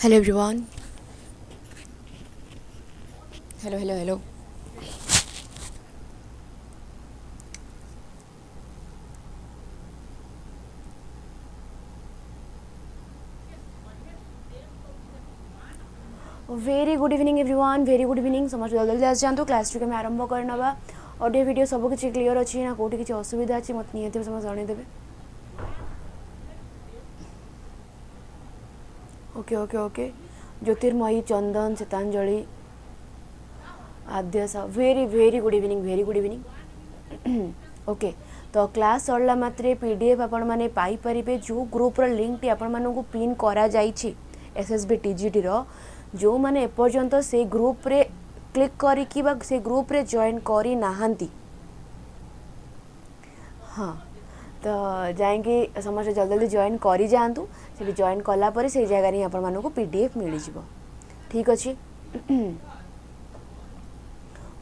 Hello everyone. Hello. Very good evening everyone, very good evening. समझ जल्दी आस जातु class T आरंभ करना। ऑडियो वीडियो सब किसी क्लियर अच्छी ना कौटी किसी असुविधा अच्छी मत निहत समझ जनईदेवे। ओके ओके ओके ज्योतिर्मयी, चंदन, सीतांजलि, आद्य, very very good evening okay तो क्लास सरला मात्रे पीडीएफ आपण माने पाई परिबे। जो ग्रुप रो लिंक टी आपण मानू पिन करा जाईछि एसएसबी टीजीटी रो, जो माने एपर्यंत से ग्रुप रे क्लिक करी कि बा से ग्रुप रे जॉइन करी नाहंती, हाँ तो जाएंगे समस्त जल्दी जल्दी जॉइन करी जातु। से जॉइन कला पर से जगह रे आपण मानू पीडीएफ मिल जिवो। ठीक अच्छे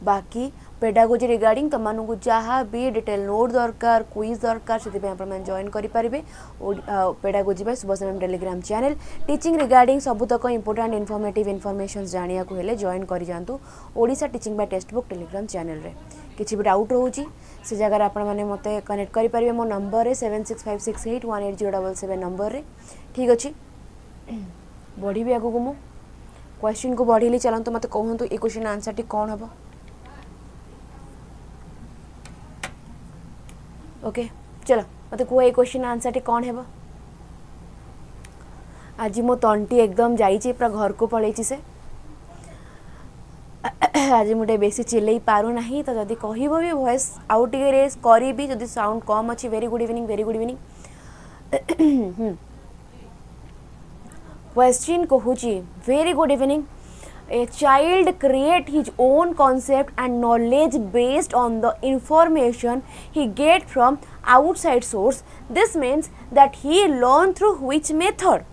बाकी पेडागोजी रिगार्डिंग तुमको जहाँ भी डिटेल नोट दरकार, क्विज दरकार, से जॉइन करेंगे pedagogy by Subhashita ma'am Telegram channel. Teaching regarding सबुतक इंपोर्टेंट इनफॉर्मेटिव इनफॉरमेशन जानिया को हेले जॉइन कर जातु Odisha teaching by Testbook Telegram channel रे। किसी भी डाउट रोचे से जगह आप मत कनेक्ट करेंगे मो नंबर 7656818077 नंबर रे। ठीक अच्छे बढ़ी आगू को मु क्वेश्चन को बढ़ी चलते मत कहतु ये क्वेश्चन आंसर टी कौन हम। ओके चलो मत कह ये क्वेश्चन आंसर टी कौन है। आज मो तंटी एकदम जाइए पूरा घर को पलि से आज मुझे बेसी चिल्लई पारू नहीं, तो जदि कह भी वॉइस आउट रेस करी जदि साउंड कम अच्छी। वेरी गुड इवनिंग क्वेश्चन कहूची very good evening. A child create his own concept and knowledge based on the information he get from outside source. This means that he learn through which method?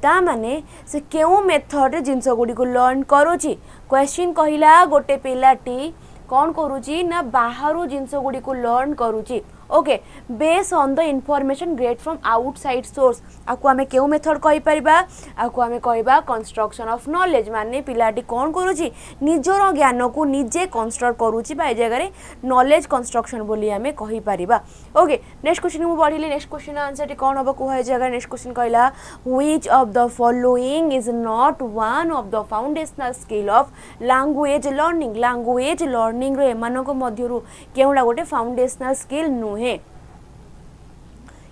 ता माने से केउ method रे जिंस गुडी को learn करूची। Question कहिला गोटे पिलाटी कौन करूची ना बाहरु जिंस गुडी को लर्न करूची। Okay base on the information get from outside source. आपको आमे केउ मेथड कहि परिबा, आपको आमे कहबा कंस्ट्रक्शन ऑफ नॉलेज। माने पिलाटी कौन करूची निजर ज्ञान को निजे कंस्ट्रक्ट करूची बा ए जगह रे नॉलेज कंस्ट्रक्शन बोली आमे कहि परिबा। ओके नेक्स्ट क्वेश्चन मु बढ़िली। नेक्स्ट क्वेश्चन आंसर टी कौन हबो कुहा ए जगह। नेक्स्ट क्वेश्चन कहला which of the following is not one of the foundational skill of language learning. Language learning रे एमानको मध्यरु केउला गोटे फाउंडेशनल स्किल नुहे।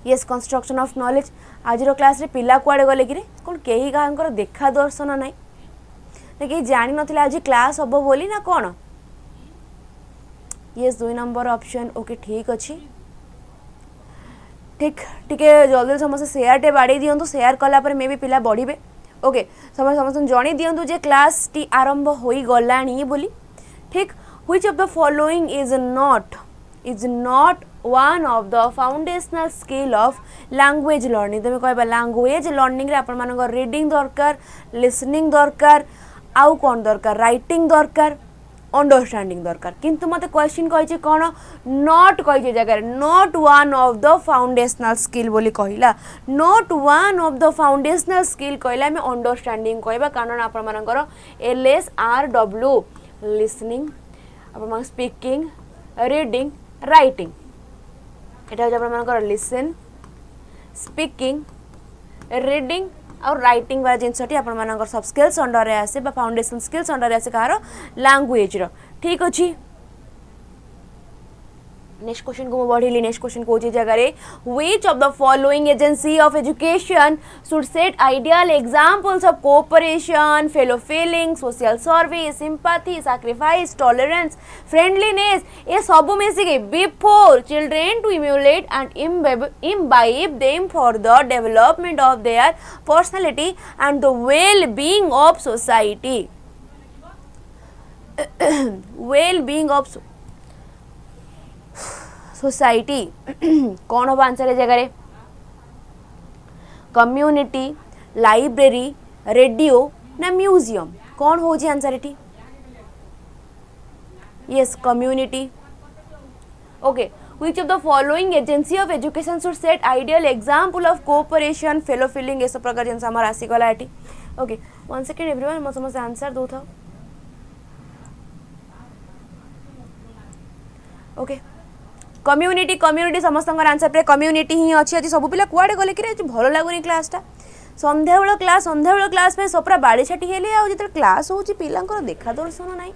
Yes construction of knowledge. आज क्लास रे पिला कुआडे गले कि कौन कहीं क्या देखा दर्शन ना कहीं जानी नथिले आज क्लास हम बोली ना कौन। Yes 2 number option. ओके ठीक अच्छे ठीक टिके जल्दी समस्त शेयर टे बाड़ी दियंतु। शेयर कला पर मे भी पिला बढ़िबे। ओके समस्त जणी दियंतु जे क्लास टी आरंभ होई गलानी बोली। ठीक which of the following is not one of the foundational skill of language learning. तुम कह लैंग्वेज लर्निंग रे आपण मानक रीडिंग दरकार, लिसनिंग दरकार, आउ कौन दरकार राइटिंग दरकार, अंडरस्टैंडिंग दरकार। किंतु मते क्वेश्चन कहिचे कौन नॉट कहिचे जगह not one of the foundational skill बोली कहला। Not one of the foundational skill कहला में अंडरस्टैंडिंग कहबा कारण आपण मानकर LSRW लिसनिंग, आपण स्पीकिंग, रीडिंग, राइटिंग। एटा जे आपण लिसन, स्पीकिंग, रीडिंग और राइटिंग वाला जिनसटी आपण मानकर सब स्किल्स अंडर रे आसे बा फाउंडेशन स्किल्स अंडर रे आसे कहारो लैंग्वेज रो। ठीक अछि नेक्स्ट क्वेश्चन को बढ़िली। नेक्स्ट क्वेश्चन को जगह रे which of the following agency of education should set ideal examples of cooperation, fellow feeling, social service, sympathy, sacrifice, tolerance, friendliness ये सब मिसी के before children to emulate and imbibe them for the development of their personality and the well-being of society. well-being of society कौन हम answer है जगह community, library, radio ना museum कौन हो answer eighty. Yes community. Okay which of the following agency of education should set ideal example of cooperation, fellow feeling ये सब प्रकार जिनसे हमारा आसी गला एटी। ओके 1 सेकेंड एवरीवन मो समस्त आंसर दो था ओके कम्युनिटी कम्युनिटी समस्त आंसर पे कम्युनिटी ही अच्छी आज सब पिला कुआडे गले कि भल लगुनि क्लासटा संध्याबेल क्लास में सपरा बाड़ी छाटी हेले आ जो क्लास हो पिलांकर देखा दर्शन ना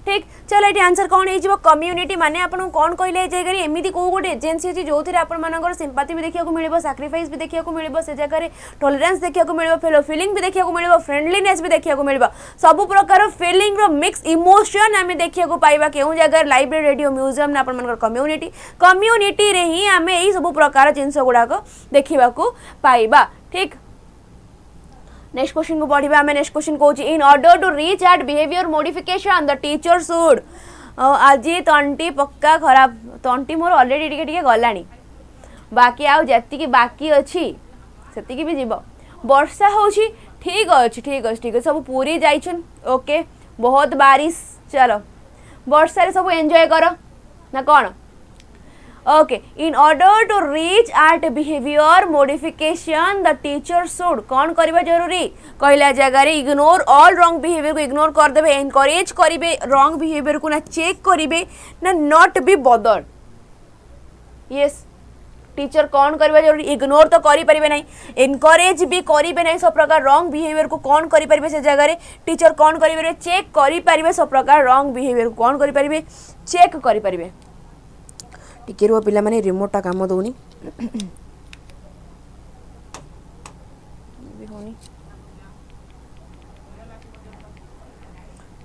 ठीक चलो ये आंसर कौन हो कम्युनिटी माने आपन कौन कहले जगह एमती कौ गोटे एजेन्सी अच्छी जो आपर सिंपाथी भी देखा मिले सैक्रिफाइस भी देखा मिले से जगह टॉलरेंस देखा मिले फेलो फीलिंग भी देखा मिले फ्रेंडलीनेस भी देखा मिले सब प्रकार फीलिंग रो मिक्स इमोशन आम देखा पाइबा क्यों जगह लाइब्रेरी रेडियो म्यूजियम ना आपर कम्युनिटी कम्युनिटी रे ही आम यही सब प्रकार जिनस गुड़ाक देखा पाइबा ठीक नेक्स्ट क्वेश्चन को पढ़िबा हमें नेक्स्ट क्वेश्चन कहूँ in order to reach at behaviour modification the teacher should आज तंटी पक्का खराब तंटी मोर ऑलरेडी टिके टिके गलानी बाकी आउ जति बाकी अच्छी सेतिकी भी जीव वर्षा होची ठीक अच्छे ठीक अच्छे ठीक सब पूरी जाइछन ओके बहुत बारिश चलो वर्षा रे सब एंजॉय करो ना कौन okay in order to reach at behaviour modification the teacher should कौन करबा जरूरी कहला जगह इग्नोर ऑल रॉन्ग बिहेवियर को इग्नोर कर देबे एनकरेज करिवे रॉन्ग बिहेवियर को ना चेक करिवे ना not be bothered yes teacher कौन करबा जरूरी इग्नोर तो करि परिबे नहीं एनकरेज भी करिबे नहीं सब प्रकार रॉन्ग बिहेवियर को कौन करि परिबे से जगह रे टीचर कौन करि परिबे चेक करि परिबे सब प्रकार रॉन्ग बिहेवियर को कौन करि परिबे चेक करि परिबे टिके रुआ पिला माने रिमोट काम दौनी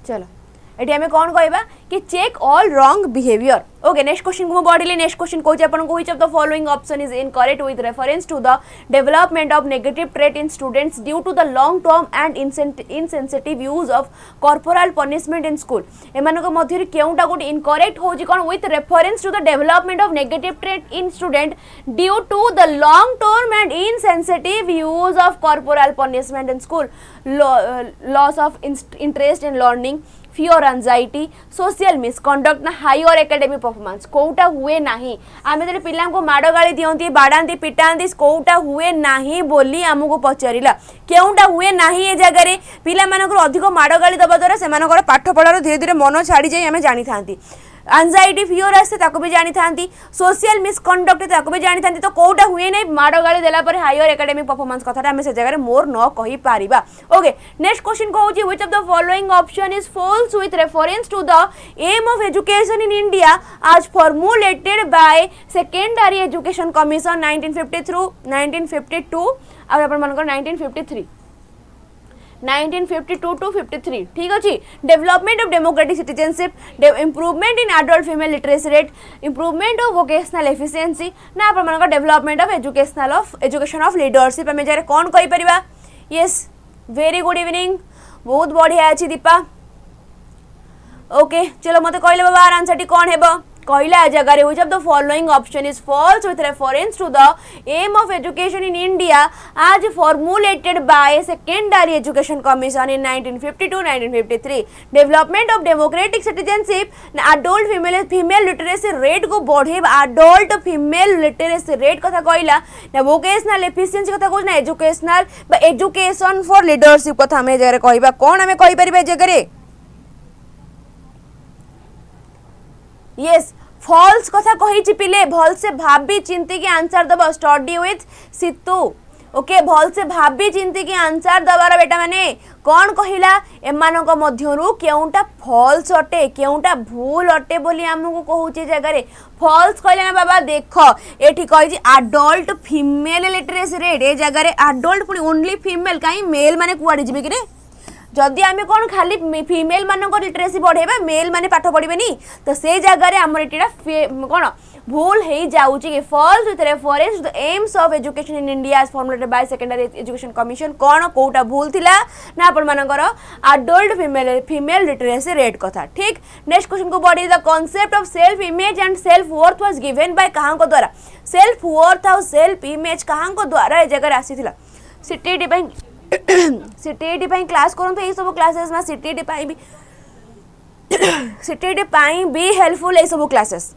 चलो एटी हमें कौन कहबा कि check all wrong behaviour okay next question को बढ़िले नेक्स्ट क्वेश्चन कहूँ आपन को which of the following option is incorrect with reference to the development of negative trait in students due to the long term and insensitive use of corporal punishment in school एमानक मध्य केउटा गोटे incorrect होजी कोन with reference to the development of negative trait in student due to the long term and insensitive use of corporal punishment in school loss of interest in learning fear anxiety social misconduct ना higher academic performance Kota हुए नहीं आम जो पिला माड़ गाड़ी दिखती बाड़ाती पिटाती कोटा हुए नहीं बोली आमको पचारा केउटा हुए नहीं ए जगह पिला अधिक माड़ गाड़ी दबा द्वारा से पाठ पढ़ार धीरे धीरे मन छाड़ी जाए आम जानी था एंजाइटी फियर आसे ताको भी जानी था सोशल मिसकंडक्ट ताको भी जानी था तो कोटा हुए नहीं माड़ गाड़ी देला पर हायर एकेडमिक परफॉर्मेंस कथा आम से जगह मोर न कहि पारिबा ओके नेक्स्ट क्वेश्चन कहूँ which of the following option is false with reference to the aim of education in India as formulated by secondary education commission 1952 और अपन मनकर 1953 1952 to 53 ठीक अच्छे development of democratic citizenship improvement in adult female literacy rate improvement of vocational efficiency ना आप development of education of leadership आम जगह कौन कहि परिबा yes very good evening बहुत बढ़िया अच्छी दीपा ओके चलो मत कहले बाबा आंसर टी कौन हेबो कहला जगह which of the following option is false with reference to the aim of education in India as formulated by secondary education commission in 1952-1953 development of democratic citizenship adult female literacy rate को बढ़े adult female literacy rate कथा कहला ना vocational efficiency कथा कहना educational education for leadership कथा हमें जगह कहबा कौन हमें कहि परिबे जगह यस फॉल्स कथा कही पिले भल से भाभी चिंती की आंसर दब स्टडी विथ सितु ओके भल से भाभी चिंती की आंसर दबार बेटा माने कौन कहला एमानक मध्यरु केउटा फॉल्स अटे केउटा भूल अटे बोली हमको कहूचे जगह फॉल्स कहले ना बाबा देख एठी कहि adult female literacy rate A जगह एडल्ट पुनी ओनली फीमेल कहीं मेल माने कुआडे जिबे कि रे जदि आम कौन खाली फीमेल मान लिटरेसी बढ़ेबा मेल माने पाठ पढ़े तो से जगह आमर ये कौन भूल हो जाऊँगी false with reference the aims of education in India formulated by secondary education commission कौन कोटा भूल थिला ना आपनकर एडल्ट फीमेल लिटरेसी रेट कथा ठीक नेक्स्ट क्वेश्चन को बढ़ी the concept of self image and self worth was given by कहाँ द्वारा सेल्फ वर्थ और सेल्फ इमेज कहाँ द्वारा जगह आसी सीटीईटी सीटीईटी क्लास करंतु ए सब क्लासेस में सीटीईटी भी हेल्पफुल ए सब क्लासेस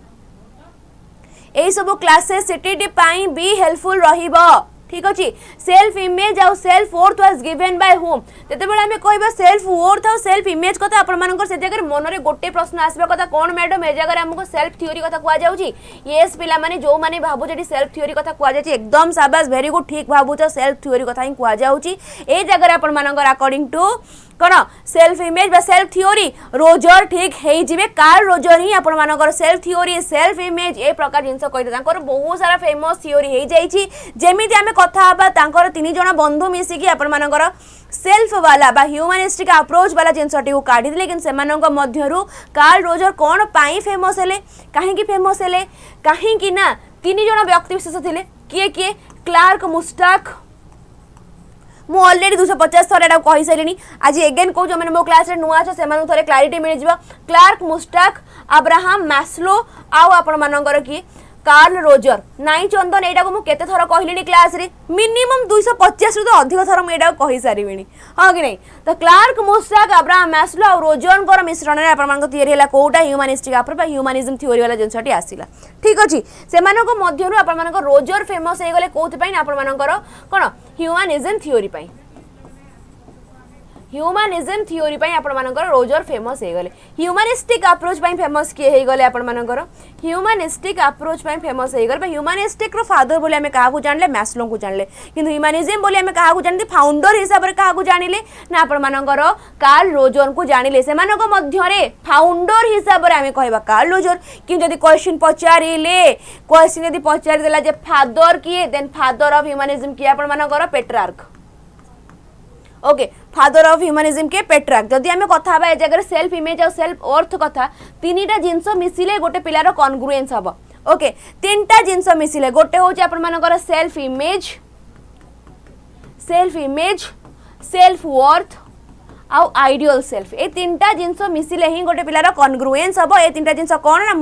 सीटीईटी भी हेल्पफुल रहिबो ठीक अच्छे सेल्फ इमेज आउ self worth was given by home जते बेले हमें कहबा सेल्फ वर्थ और सेल्फ इमेज कथा आपण मानकर से जगह मन रे गोटे प्रश्न आसबा कथा कोन मैडम ए जगह हमको सेल्फ थ्योरी कथा कुआ जाउची यस पिला माने जो माने भाबु जेडी सेल्फ थ्योरी कथा कुआ जाउची एकदम शाबाश वेरी गुड ठीक भाबु छ सेल्फ थ्योरी कथा ही कुआ जाउची ए जगह आपण मानकर अकॉर्डिंग टू कौन सेल्फ इमेज बा सेल्फ थ्योरी रोजर ठीक है जिवे कार्ल रोजर ही आपण मानकर self theory self image A प्रकार जिंस कहिते तांकर बहुत सारा फेमस थ्योरी हे जाईची जेमिति हमें कथा हबा तांकर तीन जण बंधु मिसी कि आपण मानकर सेल्फ वाला बा ह्यूमनिस्टिक अप्रोच वाला जिनसटी को काढी दिले कि सेमानंक मध्यरु कार्ल रोजर कोन पाई फेमस हेले काहे की फेमस हेले काहे की ना तीन जण व्यक्ति विशेष थिले किए किए क्लार्क मुस्ताक मु ऑलरेडी 250 थर एटा कहि सारिनी आज अगेन को जो माने मो क्लास रे नुआ छ सेमान थरे क्लैरिटी मिल जिवो क्लार्क मुस्ताक अब्राहम मैस्लो आउ आपण मानकर की कार्ल रोजर नाइ चंदन एटा को मु केते थर कहलिनी क्लास रे मिनिमम 250 रु तो अधिक थर मु एटा कहि सारिबिनी हां कि नै तो क्लार्क मुस्ताक अब्राहम मैस्लो आउ रोजर कर मिश्रण रे आपण मानक थियरी हला कोटा ह्यूमनिस्टिक अप्रोच बा ह्यूमनिज्म थ्योरी वाला जिनसटी आसीला ठीक अछि सेमानक मध्यरु आपण मानक रोजर फेमस हे गले कोथि पई आपण मानकर कोन ह्यूमनिज्म थ्योरी पई ह्यूमनिज्म थ्योरी पई आपण मानकर रोजर फेमस हे गले ह्यूमनिस्टिक अप्रोच पई फेमस के हे गले आपण मानकर ह्यूमनिस्टिक अप्रोच पई फेमस हे गले ह्यूमनिस्टिक रो फादर बोले हमें काहा को जानले मैस्लो को जानले किंतु ह्यूमनिज्म बोले हमें काहा को जानती फाउंडर हिसाब रे काहा को जानिले ना आपण मानकर कार्ल रोजर को जानिले से मानक मध्य रे फाउंडर हिसाब रे हमें कहबा कार्ल रोजर कि जदी क्वेश्चन पचारिले क्वेश्चन जदी पचारि देला जे फादर किए देन फादर ऑफ ह्यूमनिज्म किए आपण मानकर Petrarch okay father of humanism के पेट्रार्क जदि हमें कथा बा ए जगह सेल्फ इमेज और सेल्फ अर्थ कथा तीनटा जिंस मिसिले गोटे पिलार कॉन्ग्रुएंस हबो ओके तीनटा जिंस मिसिले गोटे होचे आपण मानकर सेल्फ इमेज सेल्फ वर्थ आउ आइडियल सेल्फ ए तीनटा जिंस मिसिले ही गोटे पिलार कॉन्ग्रुएंस हबो ए तीनटा जिंस कोन ना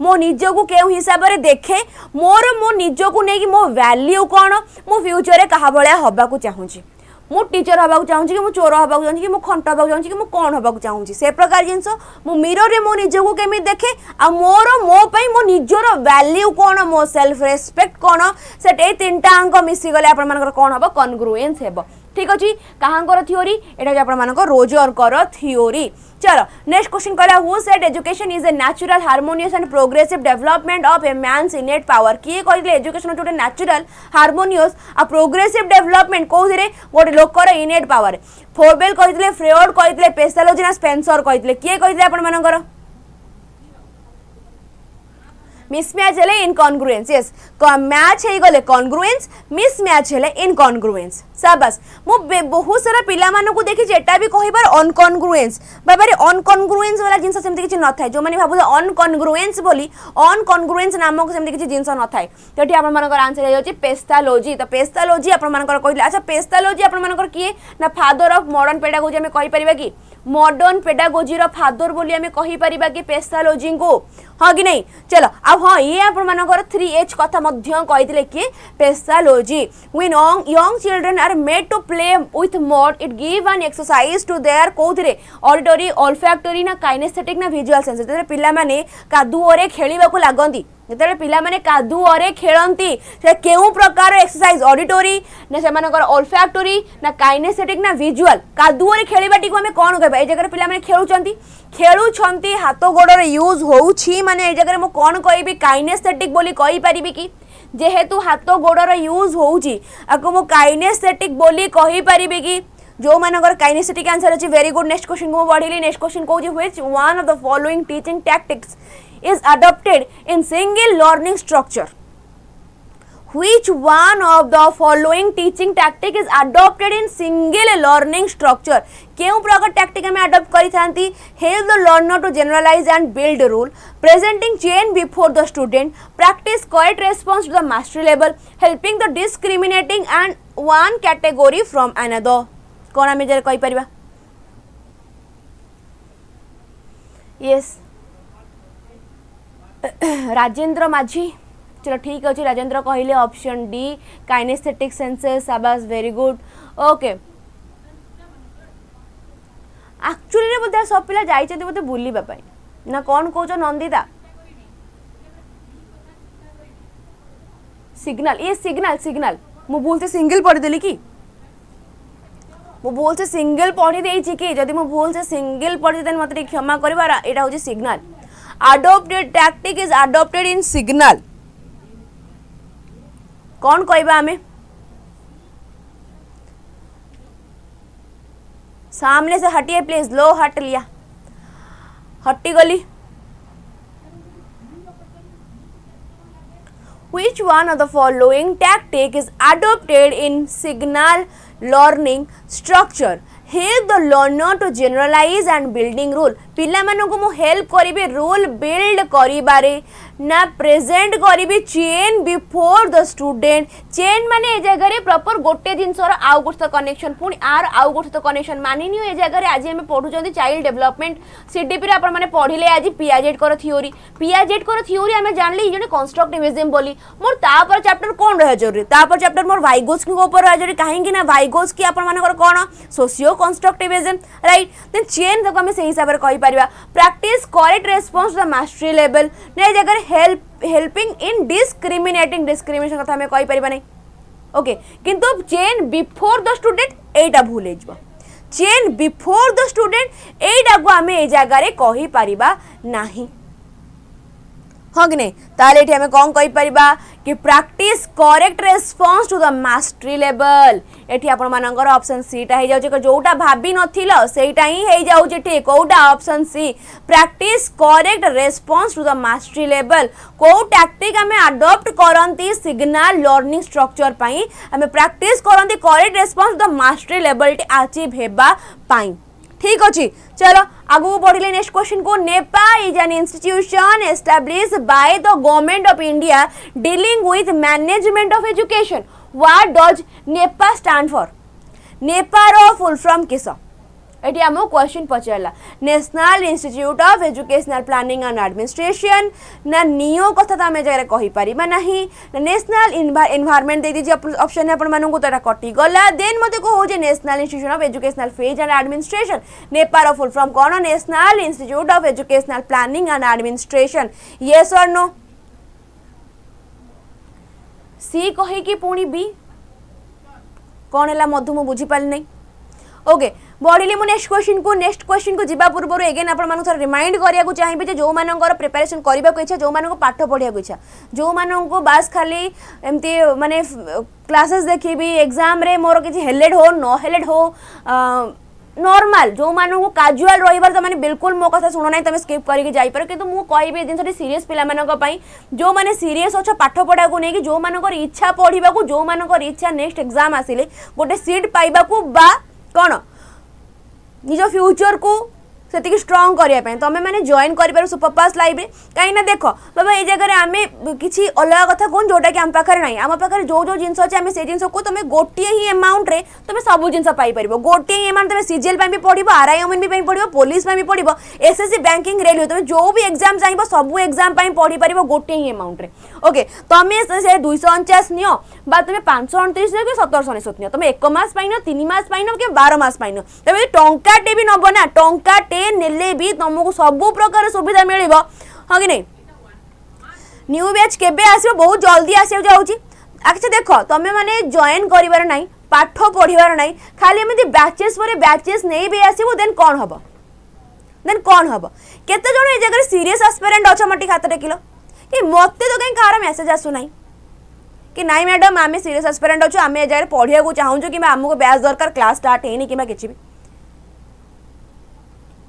मो निजो को केउ हिसाब रे देखे मोर मो निजो को नै कि मो वैल्यू कोन मो फ्यूचर रे कहा बळया हबा को चाहूची मु टीचर हवा चाहूँ कि मु चोर हवा चाहूँ कि मु खंट हवा चाहूँ कि मु कौन हवा चाहूँ से प्रकार जिनस मु मिरर रे मो निजको केमी देखे आ मोर मो पई मो निजर वैल्यू कौन मो सेल्फ रेस्पेक्ट कौन से तीनटा अंक मिसी गले आपण मानकर कौन हबो कॉन्ग्रुएंस हेबो ठीक अछि कहांकर थ्योरी एटा जे आपण मानकर रोजर कर थ्योरी चलो नेक्स्ट क्वेश्चन कहला who said education is a natural harmonious and progressive development of a man's innate power किए कहले एजुकेशन जोटे नेचुरल हार्मोनियस आ प्रोग्रेसिव डेवलपमेंट कोथिरे गोटे लोकर इनेट पावर फोरबेल कहले फ्रेड कहले पेसालोजी ना स्पेंसर कहले किए कहले आपण मानकर मिसमैच हेले इनकॉन्ग्रुएंस यस मैच हे गले कॉन्ग्रुएंस मिसमैच हेले इनकॉन्ग्रुएंस शाबाश मु बहुत सारा पिला मानु को देखि जेटा भी कहिबार अनकॉन्ग्रुएंस बाबारे अनकॉन्ग्रुएंस वाला जिंस सेमति किछि न थाय जो माने भाबु अनकॉन्ग्रुएंस बोली अनकॉन्ग्रुएंस नामक सेमति किछि जिंस न थाय तठी आपण मानकर आंसर हे होछि पेस्टालोजी तो पेस्टालोजी आपण मानकर कहिला अच्छा पेस्टालोजी आपण मानकर किए ना फादर ऑफ मॉडर्न पेडागोजी हमें कहि परिबा कि मॉडर्न पेडागोजी रो फादर बोली हमें कहि परिबा कि पेस्टालोजी को हां कि नहीं चलो अब हां ये आपण मानकर 3H कथा मध्य कहितले कि Pestalozzi when young children are made to play with mud it give an exercise to their कोथरे ऑडिटरी ऑल्फैक्टरी ना काइनेस्थेटिक ना विजुअल सेंस जते पिला माने कादुओरे खेलिबा को लागंती जते पिला माने कादुओरे खेलंती से केउ प्रकार एक्सरसाइज ऑडिटरी ना से मानकर ऑल्फैक्टरी ना काइनेस्थेटिक ना विजुअल कादुओरे खेलिबाटी को हमें कोन कहबा ए जगह पिला माने खेलुचंती हाथ गोड़र यूज होउछि माने ए जगह मो कोन कहबी काइनेस्थेटिक बोली कहि परिबी कि जेहेतु हाथ गोड़र यूज होउछि आको मो काइनेस्थेटिक बोली कहि परिबी कि जो मानकर काइनेस्थेटिक आंसर अछि वेरी गुड नेक्स्ट क्वेश्चन को बढ़िली नेक्स्ट क्वेश्चन को जे which one of the following teaching tactics is adopted in single learning structure which one of the following teaching tactic is adopted in single learning structure केउ प्रकार tactic हमें adopt करी थांती help the learner to generalize and build a rule presenting chain before the student practice quiet response to the mastery level helping the discriminating and one category from another कोन हमें जरा कहि परिबा yes Rajendra माझी चलो ठीक अच्छे राजेंद्र कहले option D kinaesthetic senses शाबाश very good okay actually रे बोधे सब पिला जाई छथि बोधे बुलीबा पई ना कोन कहउछ नंदिता सिग्नल ये सिग्नल मु भूल से सिंगल पढ़ी देली कि मु भूल से सिंगल पढ़ी देछि कि जदि मु भूल से सिंगल पढ़ी देन मते क्षमा करबा एटा होची signal adopted tactic is adopted in signal कौन कहबा हमें सामने से हटिए प्लीज लो हट लिया हट्टी गली Which one of the following tactic is adopted in signal learning structure? Help the learner to generalize and building rule. पिला मानन को मु हेल्प करिबे रूल बिल्ड करिबारे ना प्रेजेंट करिबे chain before the student chain माने ए जगह रे प्रॉपर गोटे जिंसर आउ गोटे कनेक्शन पुनी आर आउ गोटे कनेक्शन मानि नियो ए जगह रे आज हम पढु जंदी चाइल्ड डेवलपमेंट सीडीपी रे आपण माने पढिले आज पियाजेट कर थ्योरी हम जानली जने कंस्ट्रक्टिविज्म बोली मोर तापर चैप्टर कोन रह जरूरी तापर चैप्टर मोर वाइगोस्की के ऊपर रह जरूरी काहे कि ना वाइगोस्की आपण मानकर कोन socio constructivism right then chain तक हम सही हिसाब रे कहि practice correct response to the mastery level ने जगह helping in discrimination कथा हमें कहि परिबा नै ओके किंतु चेन बिफोर द स्टूडेंट एटा भूल जइबो चेन बिफोर द स्टूडेंट एटा को हमें ए जगह रे कहि परिबा नाही हाँ कि नहीं ताले एठी हमें कौन कहि परिबा कि practice correct response to the mastery level एठी आपण मानकर ऑप्शन सी टा हे जाउछ जोटा भाबी नथिलो सेटा ही हे जाउछ ठीक कोटा option C practice correct response to the mastery level को टैक्टिक हमें अडॉप्ट करंती सिग्नल लर्निंग स्ट्रक्चर पई हमें प्रैक्टिस करंती correct response to the mastery level टी अचीव हेबा पई ठीक अच्छी चलो आगु बढ़िले नेक्स्ट क्वेश्चन को NEPA is an institution established by the government of India dealing with management of education what does NEPA stand for NEPA रो फुल फॉर्म किस एटी आमो क्वेश्चन पचारला national institute of educational planning and administration ना नियो कथा त हमें जगह कहि परिबा नाही नेशनल एनवायरनमेंट दे दीजिए ऑप्शन अपन मानन को तोरा कटि गला देन मते को हो जे national institute of educational phase and administration नेपार फुल फॉर्म कोन national institute of educational planning and administration yes और नो सी कहि कि पुणी बी कोन हला मधु मु बुझी पाल नै ओके बढ़िली मु नेक्स्ट क्वेश्चन को जीवा पूर्व एगेन आपण मानक थोड़ा रिमाइंड करिया को चाहिबे जे जो मानकर प्रिपरेशन करबा को इच्छा जो मानक पाठ पढ़िया को इच्छा जो मानक बास खाली एमती माने क्लासेस देखिबी एग्जाम रे मोर किछि हेलेड हो न हेलेड हो नॉर्मल जो मानक काजुअल रहिबार त माने बिल्कुल मो कथा सुनो नै तमे स्किप करिके जाई पर किंतु मु कहबे दिन सीरियस पिला मानक पई जो माने सीरियस अच्छा पाठ पढ़ा को नै कि जो मानकर इच्छा पढ़िबा को जो मानकर इच्छा नेक्स्ट एग्जाम आसिले गोटे सीट पाइबा को बा कोन निज फ्यूचर को सेतिक स्ट्रांग करिया पे तमे माने जॉइन करि पारो सुपरफास्ट लाइब्रेरी काई ना देखो बाबा ए जगह रे आमे किछि अलग कथा कोन जोटा कि हम पाखरे नै हम पाखरे जो जो जिंस अछि आमे से जिंस को तमे गोटिए ही अमाउंट रे तमे सब जिंस पाई परिबो गोटिए ही अमाउंट तमे सीजीएल पे भी पढिबो आरआईएमएन भी पढिबो पुलिस पे भी पढिबो एसएससी बैंकिंग रेलवे तमे जो भी एग्जाम चाहिबो सब एग्जाम पे पढि परिबो गोटिए ही अमाउंट रे ओके तमे से 249 नियो बा तमे 529 नियो कि 1799 नियो तमे 1 मास पाइनो 3 मास पाइनो कि 12 मास पाइनो तमे टंका टे भी नबो ना टंका टे नेले भी तुमको सब प्रकार सुविधा मिलिबो हाँ कि नहीं न्यू बैच केबे आसीबो बहुत जल्दी आसी जाउची अच्छा देखो तमे माने जॉइन करिवार नाही पाठ पढिवार नाही खाली एमति बैचेस पर बैचेस नहीं भी आसीबो देन कोन हबो केते जण ए जगह सीरियस एस्पिरेंट अच्छा मटी खाता टेकिलो कि मते तो कहीं कार मेसेज आसु नाही कि नाई मैडम आमे सीरियस एस्पिरेंट अछु आमे ए जगह पढिया को चाहूछु कि हमको बैच दरकार क्लास स्टार्ट हेनी कि किछि भी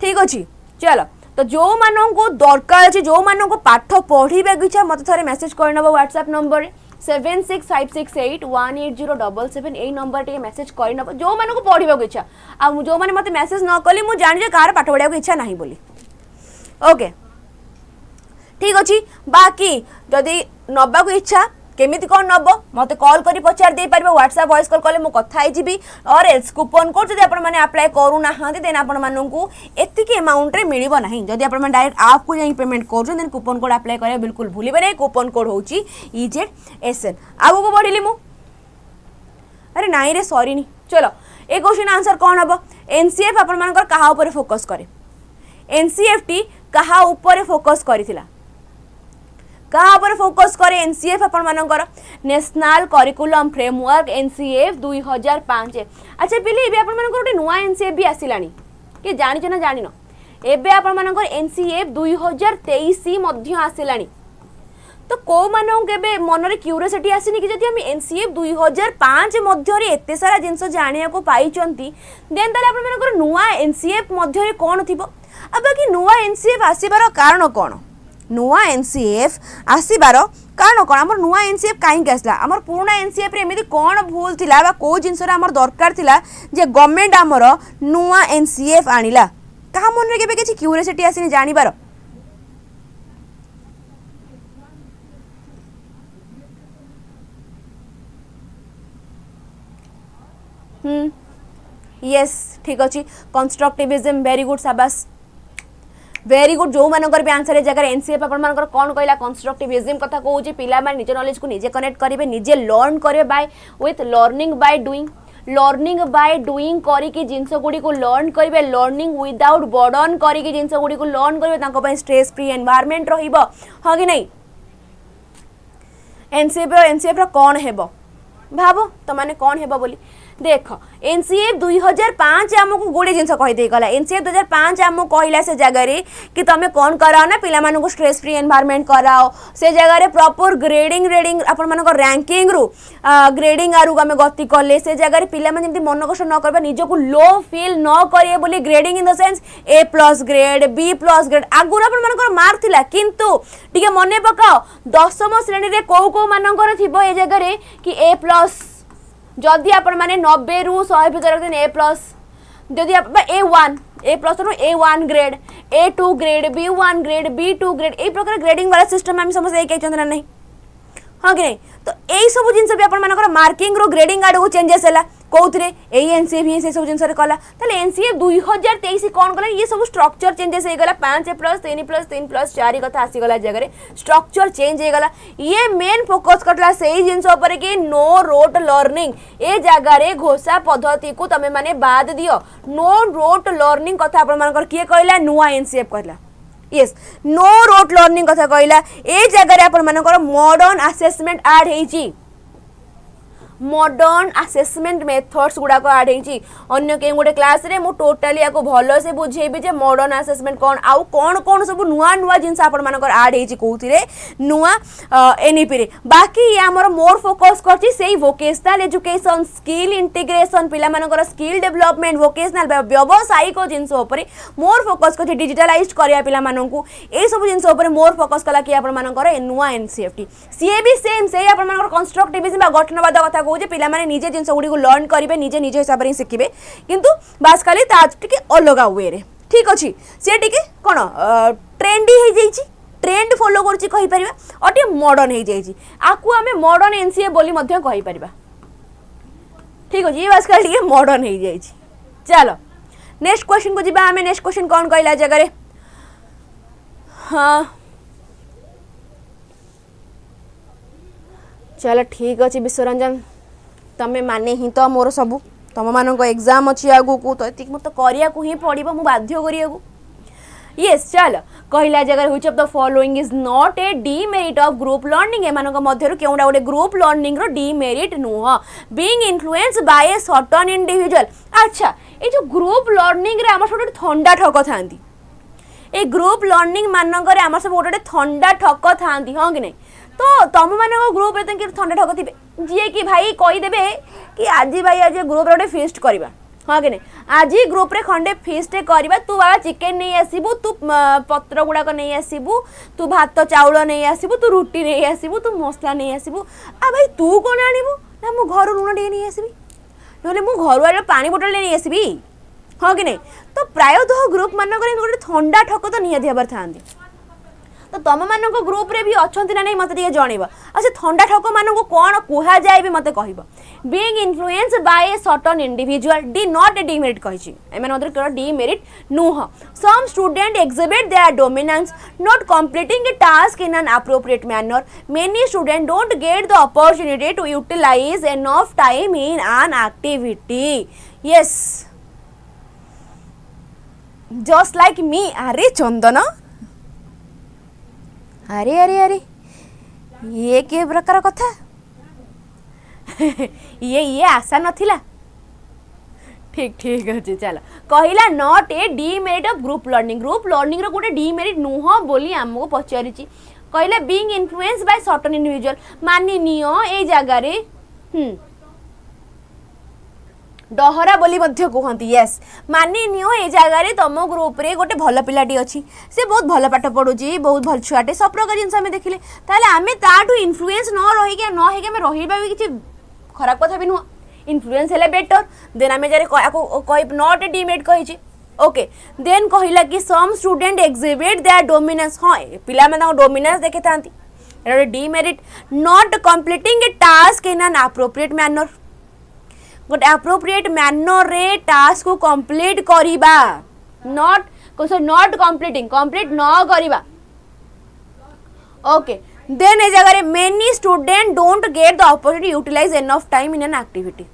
ठीक अच्छी चलो तो जो मानन को दरकार अछि जो मानन को पाठ पढ़िबा के इच्छा मते थरे मेसेज करनबो व्हाट्सएप नंबर 7656818077 ए नंबर टे मेसेज करनबो जो मानन को पढ़िबा के इच्छा आ जो माने मते मेसेज न कली मु जानि जे कार पाठ पढ़िबा के इच्छा नाही बोली ओके ठीक अच्छी बाकी जदि नबा को इच्छा केमिति कोन नबो मते कॉल करी पचार दे परबो व्हाट्सएप वॉइस कॉल कले मु कथा आइ जीबी और एल्स कूपन कोड जदि आपण माने अप्लाई करू ना हां देन आपण मानन को एतिके अमाउंट रे मिलिबो नाही जदि आपण माने डायरेक्ट आप को जाई पेमेंट करू देन कूपन कोड अप्लाई करे बिल्कुल भूलिबे नै कूपन कोड होची EZSN आगो को बढ़िली मु अरे नाइ रे सॉरी नी चलो ए क्वेश्चन आंसर कोन हबो एनसीएफ आपण मानकर कहा ऊपर फोकस करे एनसीएफटी कहा ऊपर फोकस करिथिला कहाँ पर फोकस करे एनसीएफ आपण मानकर नेशनल करिकुलम फ्रेमवर्क एनसीएफ 2005। अच्छा पिले एबे आपण मानकर गोटे नुआ एनसीएफ भी आसिलानी कि जानिछ ना जानिन एबे आपण मानकर एनसीएफ 2023 मध्य आसिलानी तो को मानन केबे मनरे क्यूरियोसिटी आसिनी कि जदि हम एनसीएफ 2005 मध्य रे एते सारा जिंस जानिया को पाइचंती देन ताले आपण मानकर नुआ एनसीएफ मध्य रे कोन थिबो अब बाकी नुआ एनसीएफ आसीबार कारण कोन नुआ एनसीएफ आसीबार कारण कौन आम नुआ एनसीएफ कहीं आसला आम पुराना एनसीएफ रे एमती कौन भूल थिला बा को जिनस आमर दरकार थिला जे गवर्नमेंट आमर नुआ एनसीएफ आनिला कहा मन रे केबे किछि क्यूरियोसिटी आसीनी जानिबार यस ठीक अच्छी कंस्ट्रक्टिविज्म वेरी गुड शाबाश वेरी गुड जो मानकर भी आंसर जगह एनसीएफ आपण मानकर कौन कहला कंस्ट्रक्टिविज्म कथा कहूँ पिला माने निज नॉलेज को निजे कनेक्ट करेंगे निजे लर्न करेंगे by with learning by doing करिकी जिनस गुडी को लर्न करेंगे लर्निंग विदाउट बर्डन करिकी जिनस गुडी को लर्न करेंगे तांको पय स्ट्रेस फ्री एनवायरनमेंट रहिबो हां कि नहीं एनसीएफ कौन हेबो भाबो तो माने कौन हेबो बोली देख एनसीएफ 2005 आमको गोटे जिन कहीदे गला एनसीएफ 2005 आमको कहला से जगह कि तुम कौन कराओ ना पिला मानक स्ट्रेस फ्री एनवायरनमेंट कराओ से जगह प्रॉपर ग्रेडिंग आपण मानक रैंकिंग रु ग्रेडिंग आरु आम गति कले से जगह पिला माने जंती मन कष्ट न करबा निजको लो फील न करिए बोली grading in the sense A+ grade B+ grade आगुर आपण मानक मार्क थिला किंतु टिके मने पकाओ 10म श्रेणी रे को मानकर थिबो ए जगह कि A+ जदि आपण माने 90 रु 100 भीतर रखते A+ जदि A+, A1 grade A2 grade B1 grade B2 grade A प्रकार ग्रेडिंग वाला सिस्टम हम समझ एक चंद्र नहीं हाँ कि नहीं तो यही सब जिन भी आपण मानकर मार्किंग रो ग्रेडिंग आड़ को चेंजेस है कौन ए एनसीएफ ही से सब जिन कला एनसीएफ 2023 कौन कला ये सब स्ट्रक्चर चेंजेस हो गला 5A+, 3+3+, 4 कथा आसीगला जगह स्ट्रक्चर चेंज हो गला ये मेन फोकस करला से जिन कि नो रोट लर्निंग ए जगह घोषा पद्धति को तमे माने बाद दियो नो रोट लर्निंग कथा आपण मानकर किए कहला नुआ एनसीएफ कहला यस नो रोट लर्निंग कथा कहला ए जगह आपण मानकर मॉडर्न असेसमेंट ऐड हेची मॉडर्न असेसमेंट मेथड्स गुड़ाक आड होती अन्य कहीं गोटे क्लास रे मु टोटाली या भल से बुझेबी जे मॉडर्न असेसमेंट कौन आउ कौन कौन सब नुआ नुआ जिनस आपण मानकर आड होती कौथिरे नुआ एनईपी रे बाकी ये आमर मोर फोकस करछि सेही वोकेशनल एजुकेशन स्किल इंटीग्रेशन पिला मानकर स्किल डेवलपमेंट वोकेशनल व्यावसायिक जिनस ऊपर मोर फोकस करछि डिजिटलाइज करिया पिला माननकु ए सब जिनस ऊपर मोर फोकस कला कि आपण मानकर नुआ एनसीएफटी सीए भी सेम से आपण मानकर कंस्ट्रक्टिविज्म बा गठनवाद कथा कहूँ पिला माने निजे जिनस गुडी को लर्न करेंगे निजे निजे हिसाब से शिखिबे किंतु बास खाली टिके अलग वे रे ठीक अच्छी सी टिके कौन ट्रेंडी हो जाइए ट्रेंड फॉलो करछि कहि परिबा अटे मॉडर्न हो जाइए आकु आमे मॉडर्न एनसीए बोली मध्य कहि परिबा ठीक अच्छे ये बास खाली टिके मॉडर्न हो जाइए चलो नेक्स्ट क्वेश्चन को जिबा आमे नेक्स्ट क्वेश्चन कौन कहला जगह हाँ चलो ठीक अच्छे विश्वरंजन तमें माने ही तो मोर सबू तुम मान एग्जाम अच्छी आगु को तो ये मत करिया को ही पड़ो मु बाध्य करिया यस चल कहला जगह which of the following is not a demerit of group learning एमानक मध्यरु केउडा गोटे ग्रुप लर्निंग रो डीमेरिट नुह being influence by a certain individual अच्छा ये जो ग्रुप लर्निंग रे हमर छोटे ठंडा ठक थांती ए ग्रुप लर्निंग मानक रे हमर सब गोटे ठंडा ठक थांती हां कि नहीं तो तुम मान ग्रुप रे ठंडा ठक थे जी कि भाई कहीदेवे कि आज भाई आज ग्रुप रे फिस्ट करवा हाँ कि नहीं आज ग्रुप रे खंडे फिस्ट करवा तू बाबा चिकेन नहीं आसबू तू पत्र गुड़ाक नहीं आसबू तू भात चाउल नहीं आसबू तू रुटी नहीं आसबू तू मसला नहीं आसबू आ भाई तू कौन आणबू ना मु घर लुण टे नहीं आसबी ना मु घर पानी बोतल नहीं आसबी हाँ कि नहीं तो प्रायतः ग्रुप मानक गोटे ठंडा ठक तो निहाती भाव था तो तुम मान ग्रुप रे भी अच्छा ना नहीं मत जनइब अच्छा ठंडा ठक मान कौन कह जाए भी मत कह being influence by a certain individual डी नॉट ए डीमेरिट कही केवल डीमेरिट नुह some student exhibit their dominance not completing a task in an appropriate manner many student don't get the opportunity to utilise enough time in an activity yes just like me अरे चंदन अरे अरे अरे ये के प्रकार कथा ये आशा नथिला। ठीक ठीक अच्छे चलो कहला not a demerit of group learning रो गोटे डीमेरिट नुह बोली आमको पचारि कहला being influence by certain individual मानि नियो ए जगह रे डहरा बोली मध्य कहती यस मानि नियो ए जगह रे तुम ग्रुप रे गोटे भल पिलाटी अच्छी से बहुत भल पाठ पढ़ुची बहुत भल छुआटे सब प्रकार जिन आम देखिले ताले आमे ताठू इन्फ्लुएंस न रही आमे रहिबा भी किछि खराब कथा भी नुह इन्फ्लुएंस हेले बेटर देन आमे जारे कहि नॉट ए डीमेरिट कहिछि ओके देन कहला कि some student exhibit their dominance हाँ पिला में डोमिनेंस देखे था demerit not completing a task in an appropriate manner गोटे एप्रोप्रिएट मैनर रे टास्क को कंप्लीट करिबा नॉट कंप्लीटिंग कंप्लीट न करिबा ओके देन ए जगह many student don't get the opportunity utilise enough time in an activity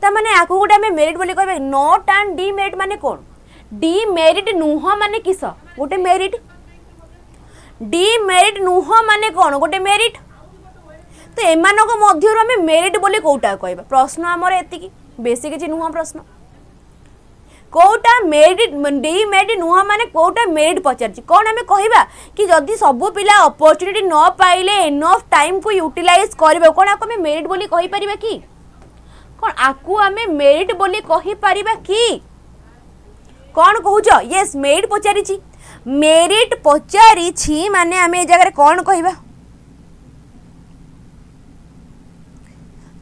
ता माने आको गोटे आमे मेरिट बोली कहबे नॉट एंड डीमेरिट माने कोन डीमेरिट नुह माने किस गोटे मेरिट डीमेरिट नुह माने कोन गोटे मेरिट तो एमानक मध्यरु आमे मेरिट बोली कोटा कहबा प्रश्न हमर एतिकी बेसी किछि नुह प्रश्न कोटा मेरिट डीमेरिट नुह माने कोटा मेरिट पचारछि कोन आमे कहबा कि जदि सब पिला अपॉर्चुनिटी न पाइले एनफ टाइम को यूटिलाइज करबे कोन आको आमे मेरिट बोली कहि परिबा कि कोन आकु आमे मेरिट बोली कहि परिबा कि कौन कहूच यस मेरिट पचारि मेरिट पचारि माने आमे ए जगह कौन कहबा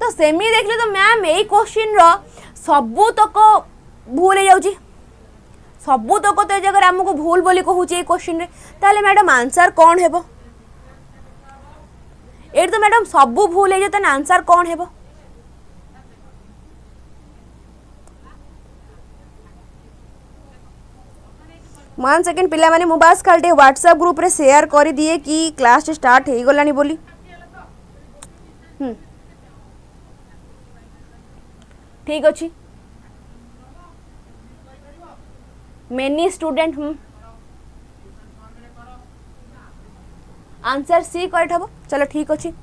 तो सेमी देखले तो मैम ए क्वेश्चन रो सबु तक भूल हो जाउची सबु तक तो ए जगह हमको भूल बोली कहूची ए क्वेश्चन रे ताले मैडम आंसर कौन हेबो ए तो मैडम सबु भूल हो जाता आंसर कौन हेबो 1 सेकेंड पिला माने मु बास खाली व्हाट्सएप ग्रुप रे शेयर कर दिए कि क्लास स्टार्ट हो गलानी बोली ठीक अच्छी many student answer C correct हम चलो ठीक अच्छी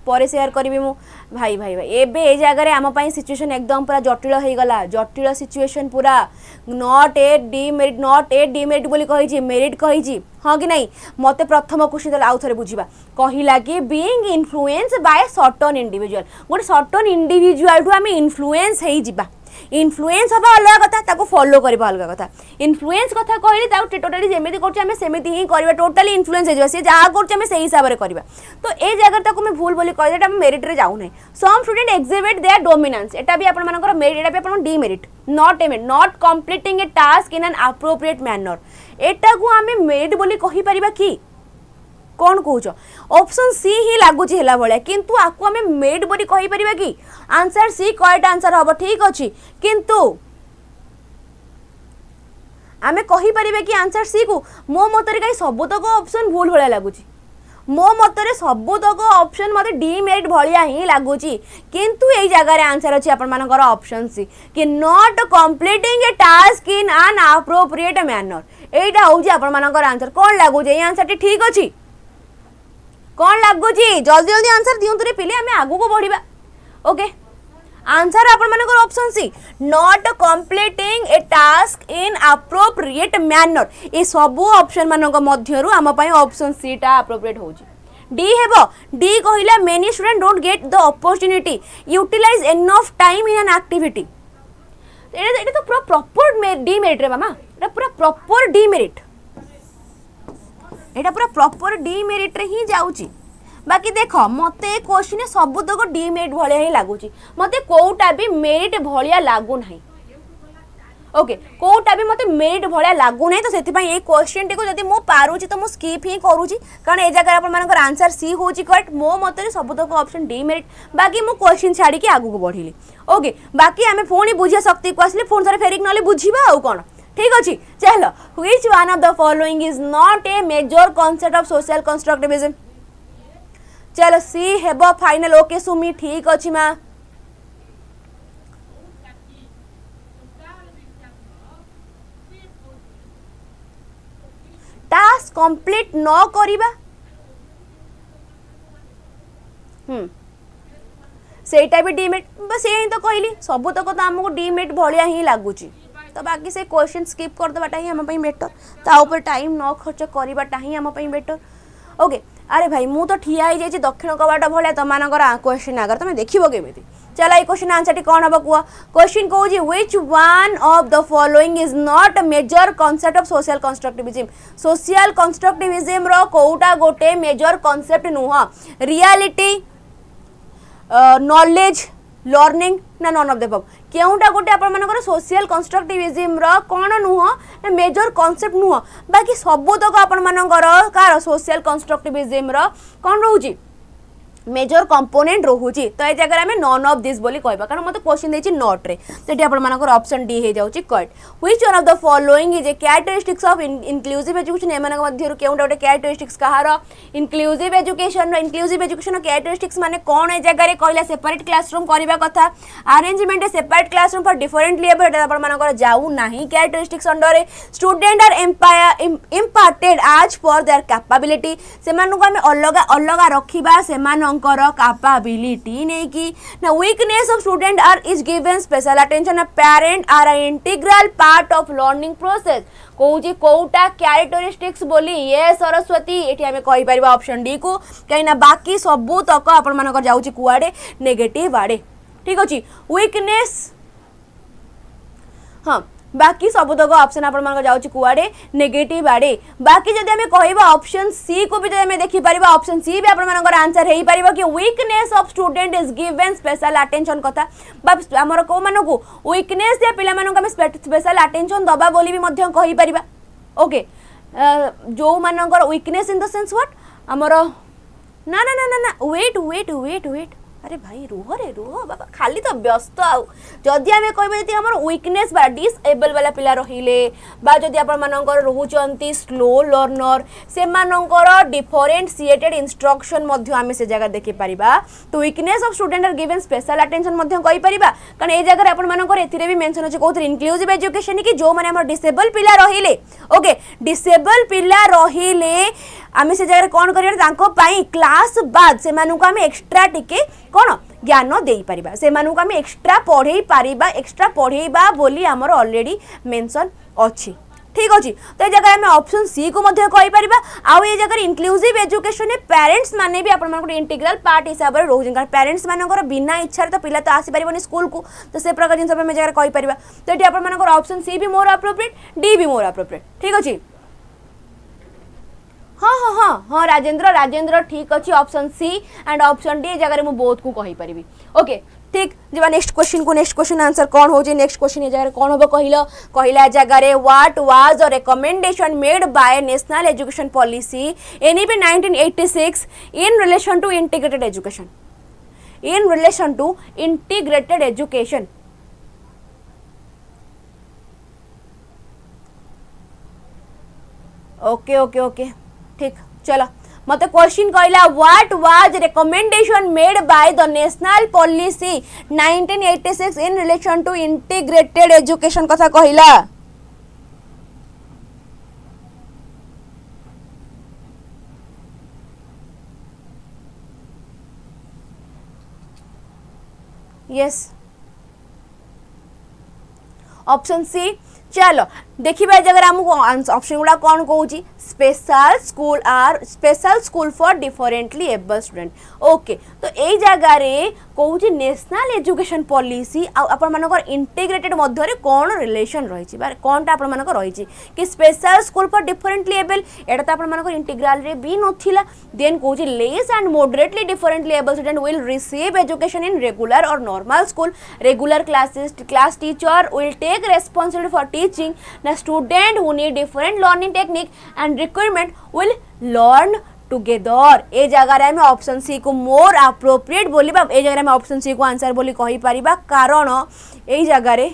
पर शेयर करी मु भाई भाई भाई एबे ए जगह आम सिचुएशन एकदम पूरा जटिल हो गला जटिल सिचुएशन पूरा नॉट ए डीमेरिट बोली कही मेरिट कही हाँ कि नहीं मते प्रथम क्वेश्चन आउ थे बुझा कहला कि being influence by certain individual गोटे सर्टेन इंडिविजुअल ठू आम इन्फ्लुएंस हो जिबा इन्फ्लुएंस हवा अलग कथा ताको फॉलो करबा अलग कथा इन्फ्लुएंस कथा कहली ताको टोटली जेमिति करछ हमें सेमिति ही करबा टोटली इन्फ्लुएंस हो से जहा करछ हमें सही हिसाब रे करबा तो ए जगह ताको मैं भूल बोली कह देटा हम मेरिट रे जाउ नै some student exhibit their dominance एटा भी आपण मानकर मेरिट एटा भी आपण demerit not completing a task in an appropriate manner एटा को हमें मेरिट बोली कहि परिबा की कौन कहूच ऑप्शन सी ही लगुच है भाया किंतु आपको आम मेरिट बोली कहि परिबा कि आंसर सी करेक्ट आंसर हम ठीक अच्छी किंतु आमे कहि परिबा कि आंसर सी को मो मतरे कहीं सबुतक ऑप्शन भूल भाया लगुच मो मतरे सबुतक ऑप्शन मते डीमेरिट भाया ही लगुच किंतु ए जगह आंसर अच्छी आपण मानकर ऑप्शन सी कि not completing a task in an appropriate manner एटा होउची आपण मानकर आंसर कौन लगुच ए आंसर ठीक अच्छी कौन लगुच जल्दी जल्दी आंसर दियंतु रे पिले आमे आगु को बढ़िबा ओके आंसर आपण मानकर option C not completing a task in appropriate manner ए सब ऑप्शन मानक मध्यरु आम पई ऑप्शन सी टा एप्रोप्रिएट होउची डी हेबो डी कहिला many student don't get the opportunity utilise enough time in an activity एटा तो पूरा प्रॉपर डीमेरिट रे मामा एटा पूरा प्रॉपर डीमेरिट एटा पूरा प्रॉपर डीमेरिट रे ही जाउची बाकी देख मते क्वेश्चन सबुतक डीमेरिट भलिया ही लागुची मते कोउटा भी मेरिट भलिया लागु नाही ओके कोउटा भी मते मेरिट भलिया लागु नाही तो सेति पई ए क्वेश्चन टी को जदी मो पारुची तो मो स्किप ही करूची कारण ए जगह अपन मानकर आंसर सी होची करेक्ट मो मते सबुतक ऑप्शन डीमेरिट बाकी मो क्वेश्चन छाडी के आगु को बढ़िली ओके बाकी हमें फोनी बुझिया शक्ति को आसले फोन सारे फेरिक नले बुझिबा आ कोन ठीक अच्छी चलो which one of the following is not a major concept of social constructivism चलो सी हेबो फाइनल ओके सुमी ठीक अच्छी माँ टास्क कंप्लीट न करिबा सेटा भी डीमेट बस ये तो कहली सबुतक तो आमको डीमेट भाया ही लगुच तो बाकी से क्वेश्चन स्किप करदेटा ही आम बेटर ताऊपर टाइम न खर्च करवाटा ही आम बेटर ओके। अरे भाई मु तो ठिया ही जाइए दक्षिण कबाट भाया तुम क्वेश्चन आगे तुम देखो केमी चलो ये क्वेश्चन आंसर टी कौन हम कह क्वेश्चन कौन which one of the following is not major concept of social constructivism social constructivism रो कोउटा गोटे मेजर कॉन्सेप्ट नुह रियलिटी नॉलेज लर्निंग ना नन ऑफ द अबव केउटा गोटे आपर सोशल कंस्ट्रक्टिविज्म रो कौन नुह ना मेजर कॉन्सेप्ट नुह बाकी सबुतक आपर कार सोशल कंस्ट्रक्टिविज्म रो कौन रोची मेजर कंपोनेंट रोचे तो ये जगह आम नन ऑफ दिस बोली कहबा कारण मत क्वेश्चन देछि नॉट रे तो आपर ऑप्शन डी हो जाउछि कट which one of the following is a characteristics of inclusive education एमान मध्यरु केउटा गोटे कैरेक्टरिस्टिक्स कहार इंक्लूसिव एजुकेशन कैरेक्टरिस्टिक्स माने कोन ए जगह रे कहला सेपरेट क्लासरूम करबा कथा arrangement a separate classroom for differently able एटा आपर जाऊ नाही characteristics under student are imparted as per their capability सेमानकु आमे अलग अलग रखिबा सेमान कैपेबिलिटी नहीं कि ना weakness of student are is given special attention parent are an integral part of learning process कौची कौटा कैरेक्टरिस्टिक्स बोली ये सरस्वती ये आम कहीपर ऑप्शन डी को कहीं बाकी सबू तक आपण जाऊँगी कुआडे नेगेटिव आड़े ठीक अच्छे वीकनेस हाँ बाकी सबुतक ऑप्शन आपण जाऊँगी कुआडे नेगेटिव आड़े बाकी जब आम कह ऑप्शन सी को भी जब आम देखिपर ऑप्शन सी भी आपर आंसर हो पार कि weakness of student is given special attention कथा आमर कौ मानक वीकनेस दिया पिला स्पेशल अटेंशन दबा बोली भी कहीपर ओके जो मानकर weakness in the sense what आमर ना ना ना ना ना वेट वेट वेट वेट अरे भाई रुह रे रुह बाबा खाली तो व्यस्त आदि आम कह वीकनेस बा डिसेबल वाला पिला रहिले जदि आपर रोचंती स्लो लर्नर से डिफरेंशिएटेड इंस्ट्रक्शन आम से जगह देखि पारिबा तो weakness of student are given special attention कहि पारिबा कारण ए जगह आपर एथिरे भी मेंशन अछि कोथि इंक्लूसिव एजुकेशन कि जो माने हमर डिसेबल पिला रहिले ओके डिसेबल पिला रहिले आम से जगह कौन कर क्लास बाद से आम एक्सट्रा टिके कौन ज्ञान दे पारिबा से आम एक्सट्रा पढ़े पारिबा एक्सट्रा पढ़ेबा बोली आमर ऑलरेडी मेंशन अच्छी ठीक अच्छे तो ये जगह आम ऑप्शन सी को कहीपर आउ ये जगह इंक्लूसिव एजुकेशन में पेरेंट्स माने भी आप इंटीग्रल पार्ट हिसाब से रोज कारण पेरेंट्स मानकर बिना इच्छा तो पिला तो आसीपर स्कूल को तो से प्रकार जिन सब जगह कहीपर तो ये आपर ऑप्शन सी भी मोर अप्रोप्रिएट डी भी मोर अप्रोप्रिएट ठीक अच्छे हाँ हाँ हाँ हाँ राजेंद्र राजेंद्र ठीक अच्छे option C and option D जगह मुझे बहुत को कहीपर ओके ठीक जब नेक्स्ट क्वेश्चन आंसर कौन हो नेक्स्ट क्वेश्चन ये जगह कौन हम कहला जगह what was a recommendation made by national education policy NEP 1986 in relation to integrated education okay okay okay ठीक चलो मत क्वेश्चन कहला what was recommendation made by the national policy 1986 in relation to integrated education कथा कहला yes option C चलो देखिए जगह आमको ऑप्शन गुड़ा कौन कौन special school for differently able student okay तो यही जगह कौन नेशनल एजुकेशन पॉलिसी आपर इंटीग्रेटेड मध्य कौन रिलेशन रही कौन आपर रही कि special school for differently able एटा तो आपर इंटीग्राल रे भी नथिला देन कौन less and moderately differently able student will receive education in regular और normal school regular class teacher will take responsibility for teaching ना स्टूडेंट who need different learning technique and requirement will learn together ए जगह रे हम option C को more appropriate बोलिबा ए जगह रे हम ऑप्शन सी को आंसर बोली कहि परिबा कारण ए जगह रे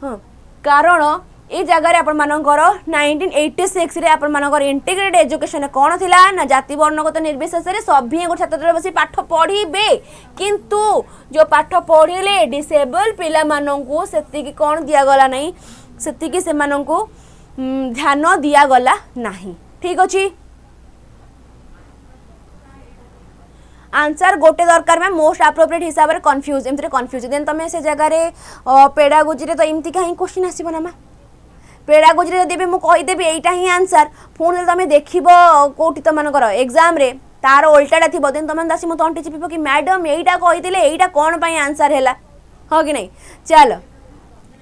हां कारण ए जगह रे अपन मानकर 1986 रे अपन मानकर इंटीग्रेटेड एजुकेशन कोन थिला ना जाति वर्णगत निर्विशेष रे सभी को छात्र बसी पाठ पढ़ीबे किंतु जो पाठ पढ़िले डिसेबल पिला माननकु सेति की कोन दिया गला नहीं सेति की से माननकु ध्यान दिया गला नहीं ठीक अछि आंसर गोटे दरकार मैम मोस्ट अप्रोप्रिएट हिसाब से कन्फ्यूज एमती कन्फ्यूज देन तुम से जगह पेडागोजी तो एमती कहीं क्वेश्चन आसब ना माँ पेडागोजी जब भी मुझेदेवी यहीटा ही आंसर पुणी तुम देख कौटी तुम एग्जाम रे तार उल्टाटा थी देन तुम आसी मत अंटी चिप कि मैडम यहीटा कही यहीटा कौन पर आंसर है हाँ कि नहीं चलो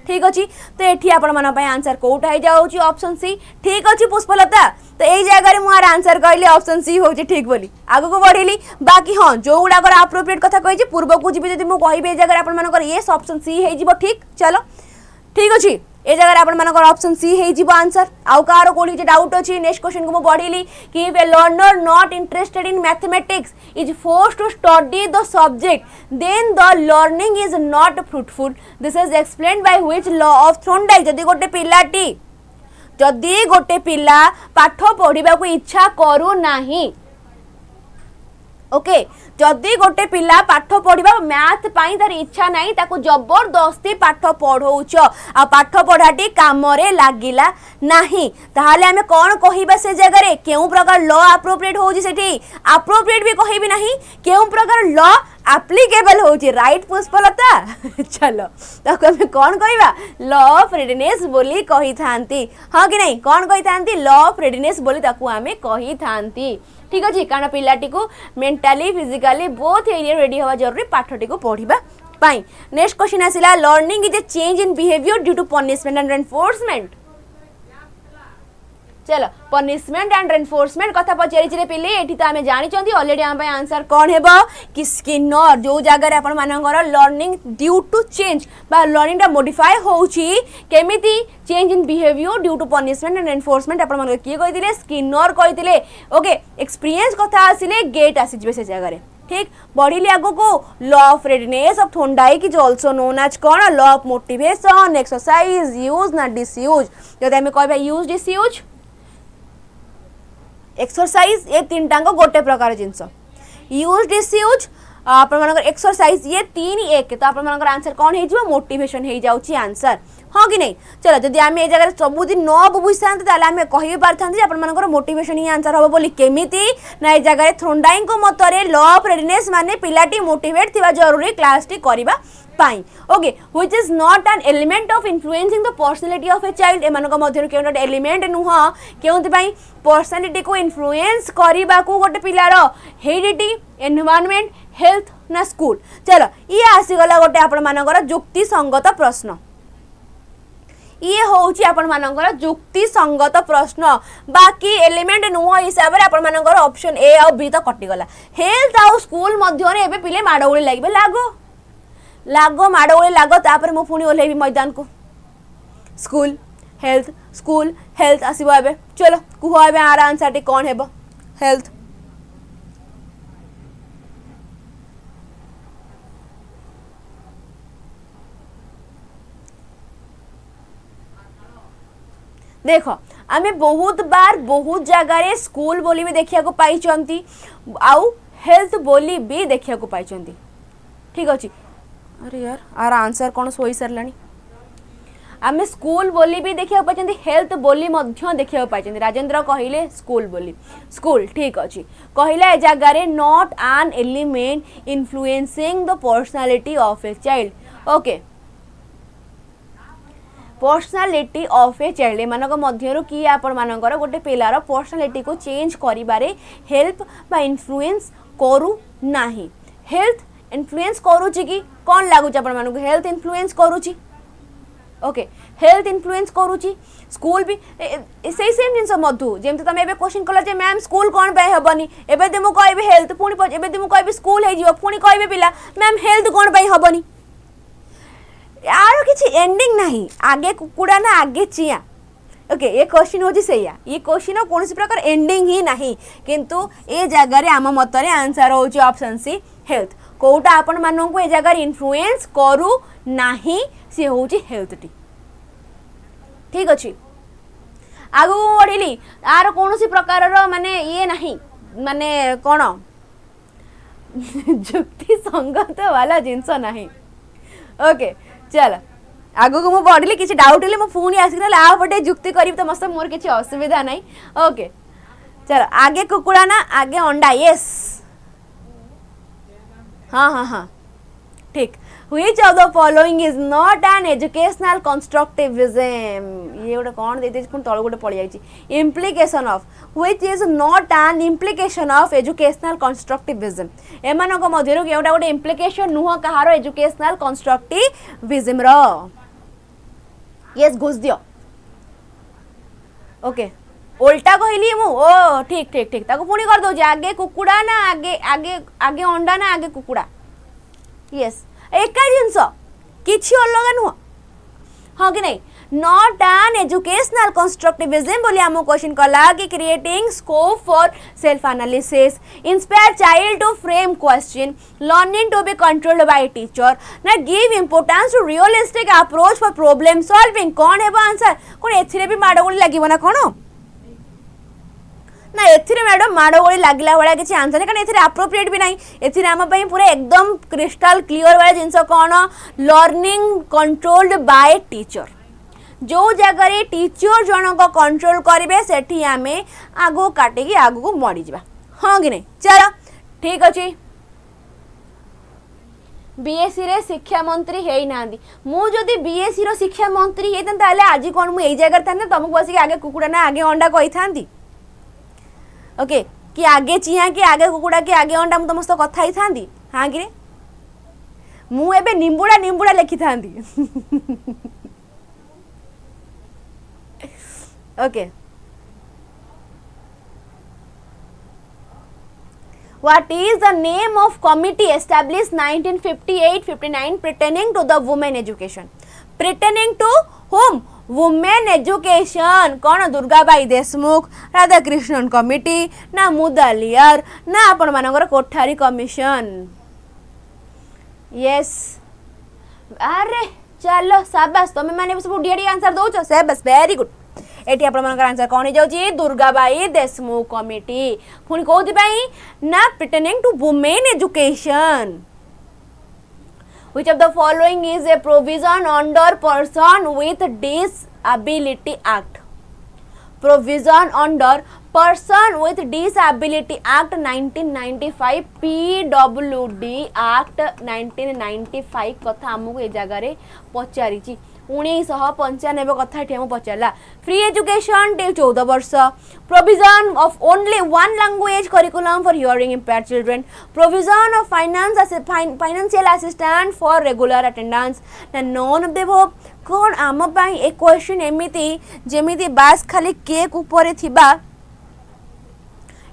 ठीक अच्छे तो ये आपण आंसर कौटा हो जाऊँगी ऑप्शन सी ठीक अच्छे पुष्पलता तो यही जगह मुझे आंसर कहली ऑप्शन सी हूँ ठीक बोली आग को बढ़ेली बाकी हाँ जो गुड़ाक अप्रोप्रिएट कथा कही पूर्व को जी जब मुझे कह जगह आप ये ऑप्शन सी हो ठीक चलो ठीक अच्छे ए जगह आप ऑप्शन सी हो आंसर आउ कार कौन डाउट अच्छी नेक्स्ट क्वेश्चन को मुझे बढ़ेली कि if a learner not interested in mathematics is forced to study the subject then the learning is not fruitful this is explained by which law of Thorndike जदि गोटे पिला पाठ पढ़ा को इच्छा करू नाही ओके जदि गोटे पिला पाठ पढ़ा मैथ पाई तार इच्छा नहीं ताको जबरदस्ती पाठ पढ़ौच आ पाठ पढ़ाटी काम लगिला नहीं ताहले आमे कौन कहिबा से जगह केउ प्रकार लॉ अप्रोप्रिएट होउची सेठी अप्रोप्रिएट भी कहबी नहीं केउ प्रकार लॉ एप्लीकेबल होउची राइट पुष्पलता चलो ताको आमे कौन कहबा लॉ ऑफ रेडीनेस बोली कहि थांती हां कि नहीं कौन कहि थांती लॉ ऑफ रेडीनेस बोली ताको आमे कहि थांती ठीक अच्छे कारण पिलाटी को mentally physically both area ready हवा जरूरी पाठटी को पढ़ा पाई नेक्स्ट क्वेश्चन आसिला learning is a change in behaviour due to punishment and reinforcement चलो पनिशमेंट एंड रेनफोर्समेंट कथा पचारि पिले ये तो आम जानी ऑलरेडी आम आंसर कौन है स्किनर जो जगह आप learning due to change learning modify होउची केमिति change in behaviour due to punishment and reinforcement आप किए कही स्किनर कही ओके एक्सपीरियंस कथा आसिले गेट आसीजे से जगह ठीक बढ़िली आग को law of readiness of Thorndike is also known as कौन law of motivation exercise use ना डिसयूज जब आम कह यूज डिसयूज एक्सरसाइज ये तीन टांग गोटे प्रकार जिनस यूज डिसयूज आप एक्सरसाइज ये तीन एक तो आप आंसर कौन हो मोटिवेशन हो जाऊँगी आंसर हाँ कि नहीं चलो जब आम ये जगह सबुदिन न बुझी था आम कही पारि आपर मोटिवेशन ही आंसर हम बोली केमिति ना ये जगह थॉर्नडाइक मतरे लॉ ऑफ रेडीनेस माने पिलाटी मोटिवेट थिबा जरूरी क्लास टी करबा पाई okay which is not an element of influencing the personality of a child एमानक मध्यरु केउ नट एलिमेंट नुह केउति पई पर्सनालिटी को इन्फ्लुएंस करबा को गोटे पिलार हेरिडिटी एनवायरनमेंट हेल्थ ना स्कूल चलो ये आसीगला गोटे आपण मानकर युक्ति संगत प्रश्न ये होउची आपण मानकर युक्ति संगत प्रश्न बाकी एलिमेंट नुह हिसाब से आपण मानकर ऑप्शन ए और बी तो कटिगला हेल्थ और स्कूल मध्य एबे पिले माडगोली लागबे लागो लागो माडगोली लागो तापर मु पुणी ओल्हेबी मैदान को स्कूल हेल्थ आसीबो एबे चलो कुह एबे आर आंसर टी कोन हेबो हेल्थ देख आमे बहुत बार बहुत जगह स्कूल बोली भी देखिया को पाई चंती आउ हेल्थ बोली भी देखिया को पाई चंती ठीक अच्छे अरे यार आर आंसर कौन सोई सरलानी आमे स्कूल बोली भी देखिया को पाई हेल्थ बोली मध्य देखिया को पाई राजेंद्र कहले स्कूल बोली स्कूल ठीक अच्छे कहला ए जगह not an element influencing the personality of a child okay personality of a child एमानक मध्यरु कि आपण मानकर गोटे पिलार पर्सनालिटी को चेंज करिबारे हेल्प बा इन्फ्लुएंस करू नाही हेल्थ इन्फ्लुएंस करूची कि कौन लागुच आपण मानक हेल्थ इन्फ्लुएंस करूची ओके हेल्थ इन्फ्लुएंस करूची स्कूल भी से सेम जिनस मधु जेमते तमे एबे क्वेश्चन कला जे मैम स्कूल कौन पे हबनी एबे दे मु कहबे हेल्थ पुणी एबे दे मु कहबे स्कूल हे जिवो पुणी कहबे पिला मैम हेल्थ कौन पे हबनी यार किसी एंडिंग नहीं आगे कुकुड़ा ना आगे चिया ओके ये क्वेश्चन हो सैया ये क्वेश्चन कौन प्रकार एंडिंग ही नहीं किंतु ए जगह आम मतरे आंसर होची ऑप्शन सी हेल्थ कोटा आपण मानन को ए जगह इन्फ्लुएंस करू नाही से होची हेल्थ टी ठीक अछि आगु बढ़िली आर कौन प्रकार माने ये नहीं माने कौन युक्ति संगत वाला जिनस नहीं ओके चल आगु को बढ़ली किसी डाउट हेल्ले पुणी आसिक आपटे युक्ति करी तो मस्त मोर किसी असुविधा नहीं ओके चलो आगे कुकुड़ा ना आगे अंडा यस हाँ हाँ हाँ ठीक. Which of the following is not an educational constructivism? ये गोटे कौन दे पुणी तल गोटे पड़ जाइए. Implication of which is not an implication of educational constructivism. एमानक मध्यरु केउटा गोटे implication नुह कहार educational constructivism रो. Yes घुस दियो. ओके उल्टा कहली मु. ओ ठीक ठीक ठीक ताको पुणी कर दो आगे कुकुड़ा ना आगे आगे आगे अंडा ना आगे कुकुड़ा. यस एका जिनस किछि अलग नुह. हाँ कि नहीं. नॉट एन एजुकेशनल कंस्ट्रक्टिविज्म बोली आम क्वेश्चन कला कि creating scope for self analysis, inspire child to frame question, learning to be controlled by teacher, ना give importance to realistic approach for problem solving. कौन है आंसर. कौन एथिरे भी माड़गोली लगिवो ना कौन ना एथिरे मैडम माड़गोली लागला वाला किसी आंसर नहीं. कारण एथिरे अप्रोप्रिएट भी नहीं. एथिरे आम पई पूरा एकदम क्रिस्टल क्लियर वाला जिनस कौन लर्निंग कंट्रोल्ड बाय टीचर. जो जगह टीचर जनक कंट्रोल करेंगे सेठी आम आगो काटिकी आगो मरी जा. हाँ कि नहीं. चलो ठीक अच्छे. बीएससी रे शिक्षा मंत्री है ना मुझे बीएससी रो शिक्षा मंत्री होता आज कौन मुझे जगह था तुमको बसिक आगे कुकुड़ा ना आगे अंडा कही था. ओके कि आगे चिया कि आगे कुकुड़ा कि आगे अंडा मुझे तुम सह कथा ही था. हाँ कि मुझे निंबुड़ा निंबुड़ा लिखी था. Okay What is the name of committee established 1958-59 pertaining to the women education? Pertaining to whom? Women education. कौन दुर्गाबाई देशमुख, राधाकृष्णन कमिटी, ना मुदालियर, ना आपण मानकर कोठारी कमिशन. यस अरे चलो शाबाश तुम मैंने सब डी आंसर दौच. शाबाश वेरी गुड. एटी आप आंसर कौन हो दुर्गाबाई देशमुख कमिटी. पुणी कौन ना pertaining to women education. Which of the following is a provision under Person with Disability Act? Provision under Person with Disability Act 1995 PWD Act 1995 कथा आमको ये जगह पचारि 1995 कथा ये पचारा. फ्री एजुकेशन टिल 14 वर्ष. Provision of only one language curriculum for hearing impaired children. Provision of financial assistant for regular attendance. None of the above. कौन आम पाई एक क्वेश्चन एमिति जेमिति बास खाली केक ऊपर थिबा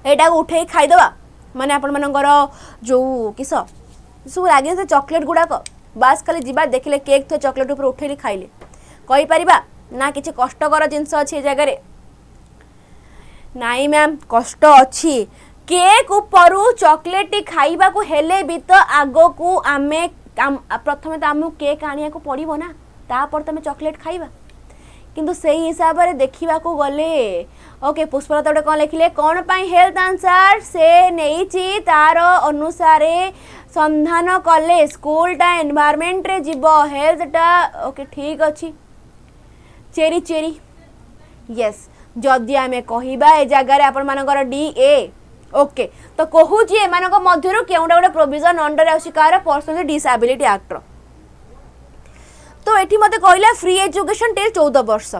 एटा उठे खाइदवा माने आपण मनकर जो किस सब लगे से चॉकलेट गुड़ाक बास खाली जीवा देखले केक तो चॉकलेट ऊपर उठेली खाइले कहि परिबा ना किछि कष्टकर जिंस अछि जगह नाई मैम कष्ट अच्छी. केक ऊपर चॉकलेट खाइबा को हेले भी तो आगो को आमे प्रथमे तो आमको केक आनिया को पड़ो ना तापर तुम चॉकलेट खाइबा किंतु से हिसाब से देखा गले. ओके पुष्पलता गोटे कौन लिखिले कौन पाई हेल्थ आंसर से नहीं तार अनुसार संधान कले स्कूलटा एनवायरमेंट रे जीव हेल्थटा. ओके ठीक अच्छी. चेरी चेरी यस जदि आम कहवा ए जगार आपण मानकर डी ए. ओके तो कहूँ एमानक मध्यरु केउटा गोटे प्रोविजन अंडर आउछि कार पर्सन विथ डिसेबिलिटी एक्ट. तो ये मत कहला फ्री एजुकेशन टिल 14 वर्ष.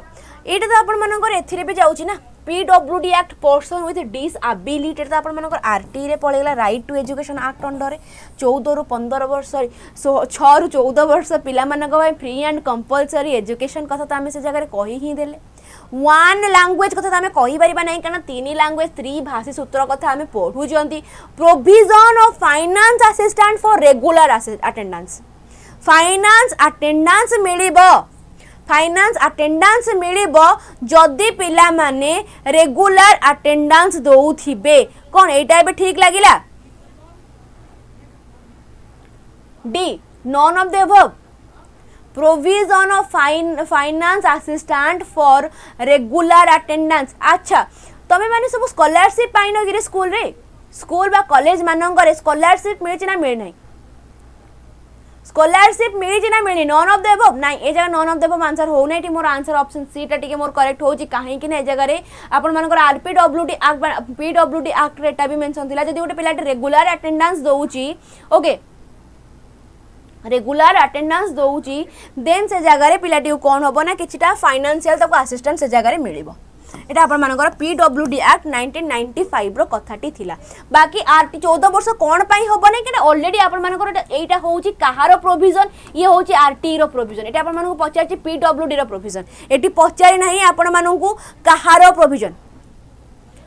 ये तो आपण मानकर एथिरे भी जाउछि ना PWD act person with disability तो आपण मानकर आरटी रे पळेला right to education act under 14 रु 15 वर्ष सॉरी 6 रु 14 वर्ष पिला मानक फ्री एंड कंपलसरी एजुकेशन कथा तो आम से जगह कही ही देले. वन लैंग्वेज कथा आम कही परिबा नहीं कारण 3 लैंग्वेज 3 भाषी सूत्र कथा आम पढ़ु जंती. Provision of finance assistant for regular attendance. Finance attendance मिलिबो. फाइनेंस अटेंडेंस मिलिबो जदि पिला माने रेगुलर अटेंडेंस दउथिबे. कोन एटा बे ठीक लागिला D none of the above. Provision of finance assistant for regular attendance. अच्छा तमे माने सब स्कॉलरशिप पाइनो गिरे स्कूल रे स्कूल बा कॉलेज मानकर स्कॉलरशिप मिलछि ना मिल नाही. स्कॉलरशिप मिली ना मिली नॉन ऑफ द अबव ना ए जगह none of the above answer हो नहीं. मोर आंसर ऑप्शन सी टा टिके मोर करेक्ट होची काहे कि ना ए जगह रे आपण मानकर आरपीडब्ल्यूडी एक्ट पीडब्ल्यूडी एक्ट रेटा भी मेंशन थिला जदी गोटे पिलाटे रेगुलर अटेंडेंस दउची. ओके रेगुलर अटेंडेंस दौची देन से जगह पिलाटी कौन हम ना किछटा फाइनेंशियल तक असिस्टेंट से जगह मिलिबो। एटा आपण मानकर पीडब्ल्यूडी एक्ट 1995 रो कथाटी थिला। बाकी आरटी 14 वर्ष कौन पाई होबो नै कि ऑलरेडी आपण मानकर एटा होउची कहारो प्रोविजन ये होउची आरटी रो प्रोविजन। एटा आपण मानकु पचारची पीडब्ल्यूडी रो प्रोविजन एटी पचारि नाही आपण मानकु कहारो प्रोविजन।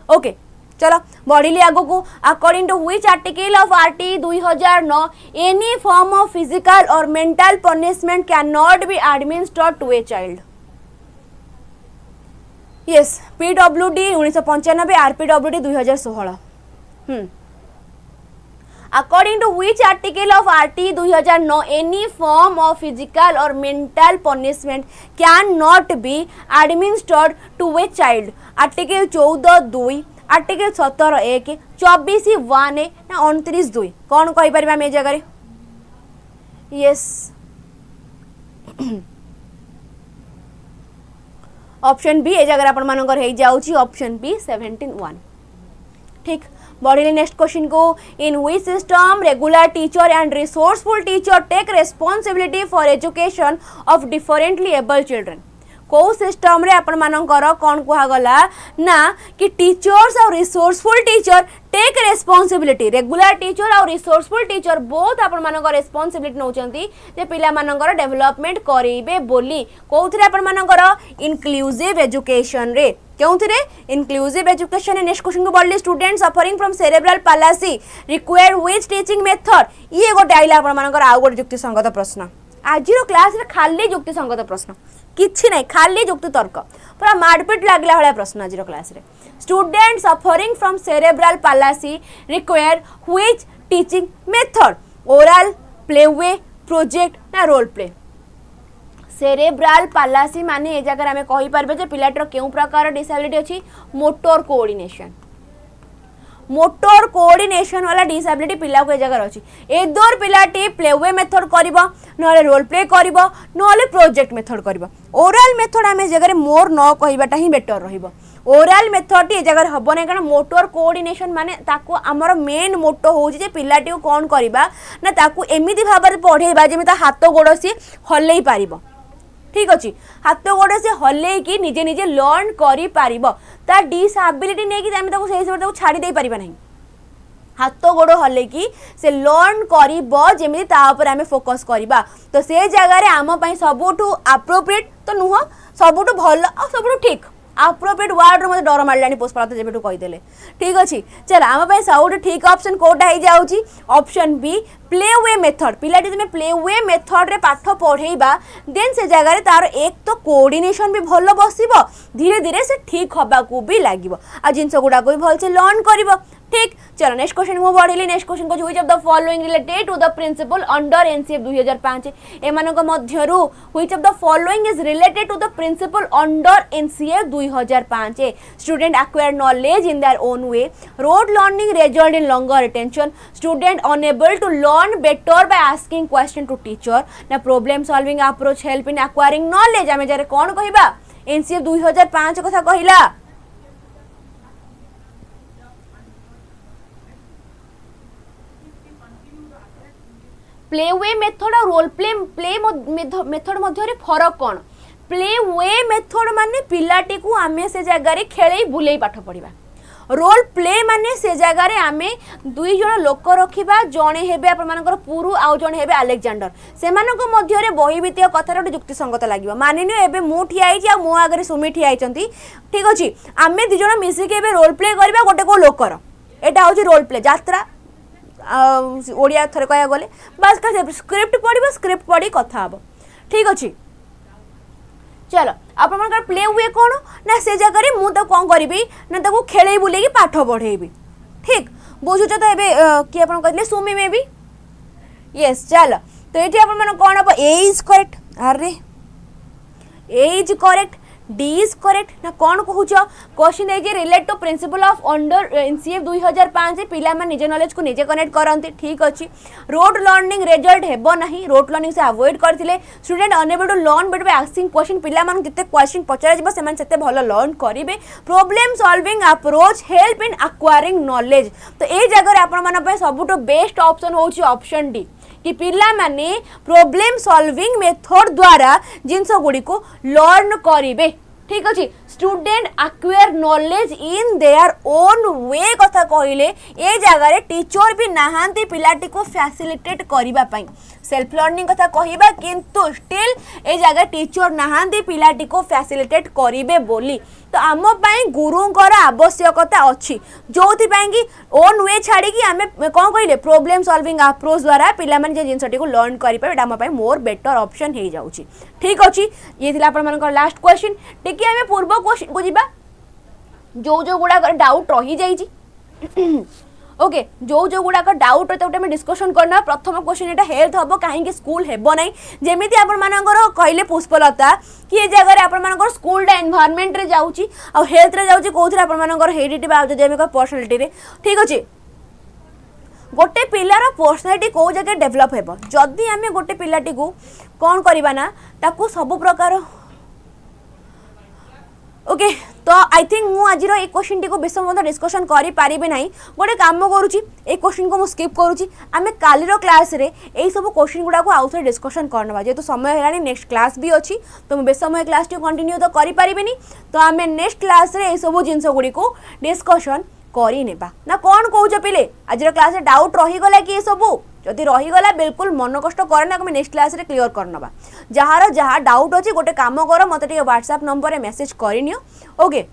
ओके चलो बढ़िली आगो को according to which article of RT 2009 any form of physical और mental punishment can not be administered to a child. Yes PWD 1995 RPWD 2016। According to which article of RT 2009 any form of physical और mental punishment can not be administered to a child. Article 14(2), article 17(1), 24(1) ना 29(2) कौन कहि परिबा हम ए जगह? Yes option B ए जगह आपण मानकर हे जाउची ऑप्शन बी 17(1). ठीक बढ़िले नेक्स्ट क्वेश्चन को in which system regular teacher and resourceful teacher take responsibility for education of differently abled children. को सिस्टम रे आपण मानकर कौन कहा गला ना कि टीचर्स और resourceful teacher take responsibility regular teacher और रिसोर्सफुल टीचर बोथ आपण मानकर रेस्पॉन्सिबिलिटी नौचंती जे पिला मानकर डेवलपमेंट करेबे बोली। कोउथरे आपण मानकर इंक्लूसिव एजुकेशन रे क्योंथिरे इंक्लूसिव एजुकेशन। नेक्स्ट क्वेश्चन को बढ़ली student suffering from cerebral palsy require which teaching method. ये गोटे आइला आपण मानकर आउ गोटे युक्ति संगत प्रश्न। आज क्लास रे खाली युक्ति संगत प्रश्न किछि नहीं खाली युक्ति तर्क पूरा मारपीट लागला भाया प्रश्न आज क्लास रे। Student suffering from cerebral palsy require which teaching method. Oral play way project ना रोल प्ले। सेरेब्रल पैलासी माने ए जगह आमे कहि परबे जे पिलाटर केउ प्रकार डिसेबिलिटी अछि मोटर कोऑर्डिनेशन। मोटर कोऑर्डिनेशन वाला डिसेबिलिटी पिला को ए जगह अछि। एदोर पिलाटी प्लेवे मेथड करिवो नले रोल प्ले करिवो नले प्रोजेक्ट मेथड करिवो। ओरल मेथड आमे जगह मोर न कहिबाटा ही बेटर रहिबो। ओरल मेथड टी ए जगह हबो नै कारण मोटर कोऑर्डिनेशन माने ताको हमर मेन मोटो होउची जे पिलाटी को कोन करिबा ना ताको एमिति भाबरे पढेबा जेमिता हाथ गोड़ से हल्लै पारिबो। ठीक अच्छे हाथ गोड़ से हल्ले कि निजे निजे लर्न करि पारिबो। ता डिसेबिलिटी नै कि हम ताको सही समय ताको छाडी दे परिबा नहीं। हाथ गोड़ हल्ले कि से लर्न करिबो जेमिति ता ऊपर हमें फोकस करिबा। तो से जगह रे आम पई सबुठु एप्रोप्रिएट तो नुह सबुठु भलो आ सबुठु ठीक एप्रोप्रिएट वर्ड रो मते डर मारलानी पुष्पलता जेबेटु कहि देले। ठीक अछि चल आम पई सबुठु ठीक ऑप्शन कोटा हे जाउची ऑप्शन बी प्लेवे मेथड। पिलाटी तुम प्लेवे मेथड रे पाठ पढ़ेबा देन से जगह रे तार एक तो कोऑर्डिनेशन भी भलो बसिबो धीरे धीरे से ठीक हबा को भी लागिबो आ जिंस गुडा को भी भल से लर्न करिवो। ठीक चलो नेक्स्ट क्वेश्चन को बढ़िली। नेक्स्ट क्वेश्चन को which of the following related to the principle under NCF 2005 एमानक मध्यरु which of the following is related to the principle under NCF 2005। Student acquire knowledge in their own way, rote learning result in longer retention, student enable to learn better by asking question to teacher ना problem solving approach help in acquiring knowledge. आमे जारे कोन कहिबा NCF 2005 कथा कहिला। Playway method और role play method मध्य फरक कौन? प्लेवे मेथड माने पिलाटी को आमे से जगह रे खेले बुले पाठ पढ़ा। रोल प्ले माने से जगह रे आमे दुई जण लोक रखिबा जणे हेबे आपनकर पुरु आउ जणे हेबे अलेक्जेंडर सेमानक मध्य रे बहिवितीय कथार गोटे युक्ति संगत लागिबो। मानिनियो एबे मु ठिया आइछि आ मो आगरे सुमी ठिया आइछंती। ठीक अछि आमे दि जण मिसी के एबे रोल प्ले करबा गोटे को लोकर। एटा होछि रोल प्ले यात्रा ओडिया थरे कया गले बस का स्क्रिप्ट पढ़िबो स्क्रिप्ट पढ़ी कथा हबो। ठीक अछि चलो आपण मन प्ले हुए कौन ना से जगह रे मु तो कौन करी ना ताको खेले बुले की पाठ पढ़ेबी। ठीक बुझुच तो एबे कि आपण कहले सुमी में भी यस चलो तो ये आपण मन कौन हम ए इज करेक्ट अरे A is correct D is correct ना कौन कहूच क्वेश्चन है relate to principle of under NCF 2005 पिला निज नॉलेज को निजे कनेक्ट करते। ठीक अच्छे रोड लर्निंग रिजल्ट हेबो नहीं रोड लर्निंग से अवॉइड करथिले। Student enable to learn but by asking question पिला मान जते क्वेश्चन पचरा जिवो सेमान सेते भलो लर्न करिवे। Problem solving approach help in acquiring knowledge. तो ए जगह रे आपण मान पे सबुटो बेस्ट ऑप्शन होची ऑप्शन डी कि पिला माने प्रॉब्लम सॉल्विंग मेथड द्वारा जिनस गुडी को लर्न करिवे ठीक अच्छे student acquire knowledge in their own वे कथा कहले ए जगह टीचर भी नहांती पिलाटी को फैसिलिटेट करिबा पई सेल्फ लर्निंग कथा कहबा किंतु स्टिल ए जगह टीचर नहांती पिलाटी को फैसिलिटेट करिवे बोली तो आम पई गुरुंकर आवश्यकता अच्छी जोथि पई कि ओन वे छाड़ी कि आमे कोन कहले प्रॉब्लम सॉल्विंग अप्रोच द्वारा पिला माने जे जिंसटी को लर्न करि पाबे आम पई मोर बेटर ऑप्शन हे जाउची ठीक अछि ये थिला अपन मानकर लास्ट क्वेश्चन टिके आमे पूर्व क्वेश्चन को जिबा जो जो गुडा कर डाउट रही जाईची ओके जो जो गुड़ाक डाउट रही गोटे डिस्कसन करना प्रथम क्वेश्चन एटा हेल्थ हम कहीं स्कूल हेब ना जमीती आपंकर कहले पुष्पलता कि ये जगह आपंकर स्कूल एनवायरनमेंट रे जाऊँगी और हेल्थ रे जाऊँगी कौन आपंकर हेरिडिटी पर्सनालीटी रे ठीक अच्छे गोटे पिलार पर्सनालीटी कौ जगह डेभलप हेब जदि आम गोटे पिलाटी को कौन करवा ना ताकू सब प्रकार ओके तो आई थिंक मु आज क्वेश्चन टी को बेस मत डिस्कसन करें ना गोटे कम करुँची ए क्वेश्चन को स्किप करुँची आम कालीर क्लास रे यही सब क्वेश्चन गुड़ा आउ थे डिस्कसन करना जेहेतु समय है नेक्स्ट क्लास भी अच्छी तो मुझे बेस समय क्लास टी कंटिन्यू तो करें तो आम नेक्स्ट क्लास रे सब जिनस गुड़ी को डिस्कसन करनेबा ना कौन कौच पिले आज क्लास डाउट रहीगला कि सबू जदि रहीगला बिल्कुल मन कष्ट करना कि नेक्स्ट क्लास रे क्लियर करनबा जार जहाँ डाउट अच्छी गोटे काम कर मत व्हाट्सएप नंबर रे मेसेज करनियो ओके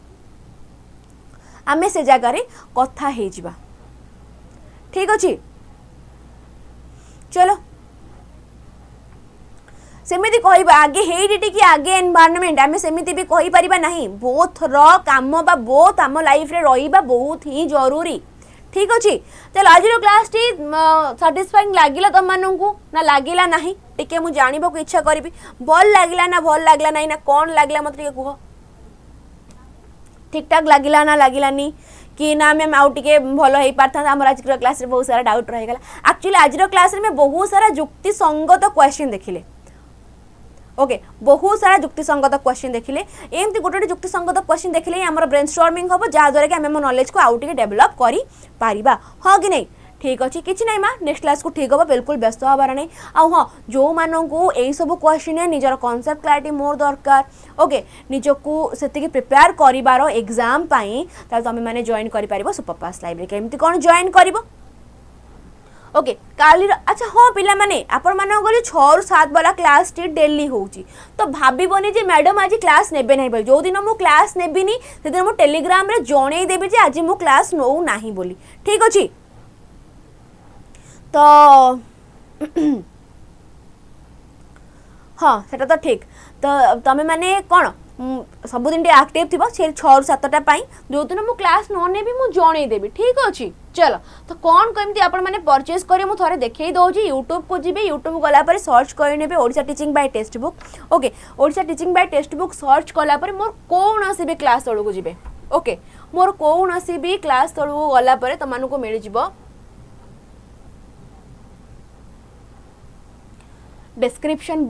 आमे से जगह रे कथा हे जिबा ठीक अच्छी चलो सेमिति कहबा आगे हेरिडिटी कि आगे एनवायरनमेंट आमे सेमिति भी कहि परिबा नहीं बोथ रो काम बा बोथ आम लाइफ रे रहिबा बहुत ही जरूरी ठीक अच्छे चलो आज क्लास टी साटिस्फाइंग लगिला तुम मानू ना लगिला नहीं टिके मु जानिबा को इच्छा करी भल लगिला ना भल लगिला नहीं ना कौन लगिला मत टिके कह ठीक ठाक लगिला ना लगिलानी कि ना मैम आउ टिके भल हो पारता हमर आज क्लास रे बहुत सारा डाउट रहीगला एक्चुअली आज क्लास रे बहुत सारा युक्ति संगत क्वेश्चन देखिले ओके बहुत सारा युक्ति संगत क्वेश्चन देखिले एमती गोटे युक्ति संगत क्वेश्चन देखिले आम ब्रेनस्टॉर्मिंग हम जहाँद्वारा कि आम नॉलेज को आउ टे डेभलप करि पारिबा हाँ कि नहीं ठीक अच्छे किसी ना माँ नेक्स्ट क्लास को ठीक हम बिल्कुल व्यस्त हबार नहीं आउ हाँ जो मानू यही सब क्वेश्चन निजर कॉन्सेप्ट क्लैरिटी मोर दरकार ओके निजको से प्रिपेयर कर एग्जाम तुम मैंने जॉइन कर सुपरफास्ट लाइब्रेरी केमती कौन जॉइन कर ओके काली अच्छा हाँ पिला माने आपण मान 6 ରୁ 7 वाला क्लास टी डेली होची तो भाबीबनी जे मैडम आज क्लास नेबे नहीं बोली जो दिन मु क्लास नेबिनी से दिन मु टेलीग्राम रे जणै देबी जे आज मु क्लास नौ नाही बोली ठीक अछि तो हाँ सेटा तो ठीक तो तमे माने कौन सबुदिन एक्टिव थी 6 ରୁ 7टा जो दिन मु क्लास न नेबी मु जणै देबी ठीक अछि चलो तो कौन कमती आपण मैंने परचेज करें मुझे थे देखई दूसरी यूट्यूब को जी यूट्यूब गलापर सर्च करे Odisha teaching by test book okay Odisha teaching by test book search कलापर मोर कौन भी क्लास तौक को जी ओके मोर कौन भी क्लास तौक को गलापर तुमको मिल जाव डिस्क्रिप्शन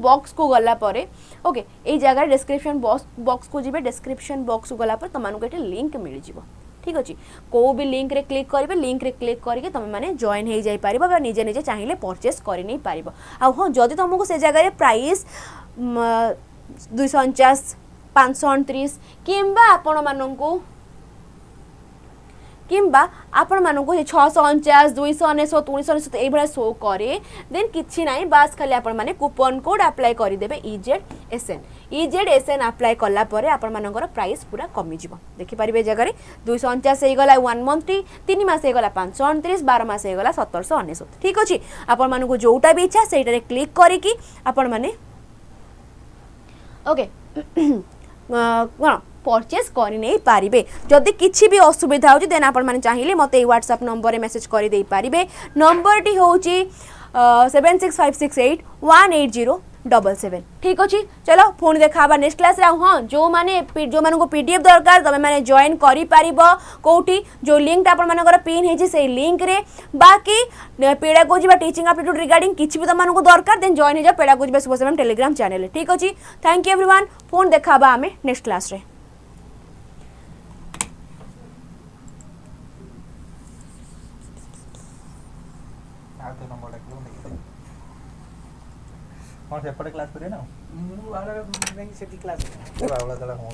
बॉक्स को गलापर ओके ये जगह डिस्क्रिप्शन बॉक्स को जी डिस्क्रिप्शन बॉक्स को गलापर तुमको ये लिंक मिल जाव ठीक अच्छे को भी लिंक रे क्लिक करेंगे लिंक रे क्लिक करके तुम मैंने जॉइन हो जापर निजे निजे चाहिए परचेस कर नहीं पार आ हाँ जदि तुमको से जगह प्राइस 249 529 किंबा आपण मानू किंबा आपण मानू 649 299 399 ये शो करे देन किछि नाई बास खाली आपण माने कूपन कोड अप्लाई करदेवे EZSN अप्लाई कला परे आपण मानकर प्राइस पूरा कमी जीव देखि पारिबे जगह 249 हे गला 1 मंथ 3 मास हे गला 529 12 मास हे गला 1799 ठीक अछि आपण मानू जोटा भी इच्छा सेटा रे क्लिक करी कि आपण माने ओके कोन परचेस कर नहीं पारे जदि किसी भी असुविधा हो देन आपण माने चाहिए मत व्हाट्सएप नंबर रे मेसेज कर दे पारिबे नंबर टी होची 7656818077 ठीक अच्छे चलो पुणी देखा नेक्स्ट क्लास हाँ जो माने पीडीएफ दरकार तुम मैंने जॉइन कर कौटी जो लिंक आपंकर पिन है से लिंक रे बाकी पेडागोजी टीचिंग एप्टीट्यूड रिगार्डिंग किसी भी तुमको दरकार देन जॉइन हो पेडागोजी सुभाषिता मैम टेलीग्राम चैनल ठीक अच्छे थैंक यू एवरीवन पुणी देखा आम नेक्स्ट क्लास रे। तो नंबर डाक लो नहीं कौन से पढ़े क्लास करिए ना वाला नहीं सेठी क्लास बावला तला हो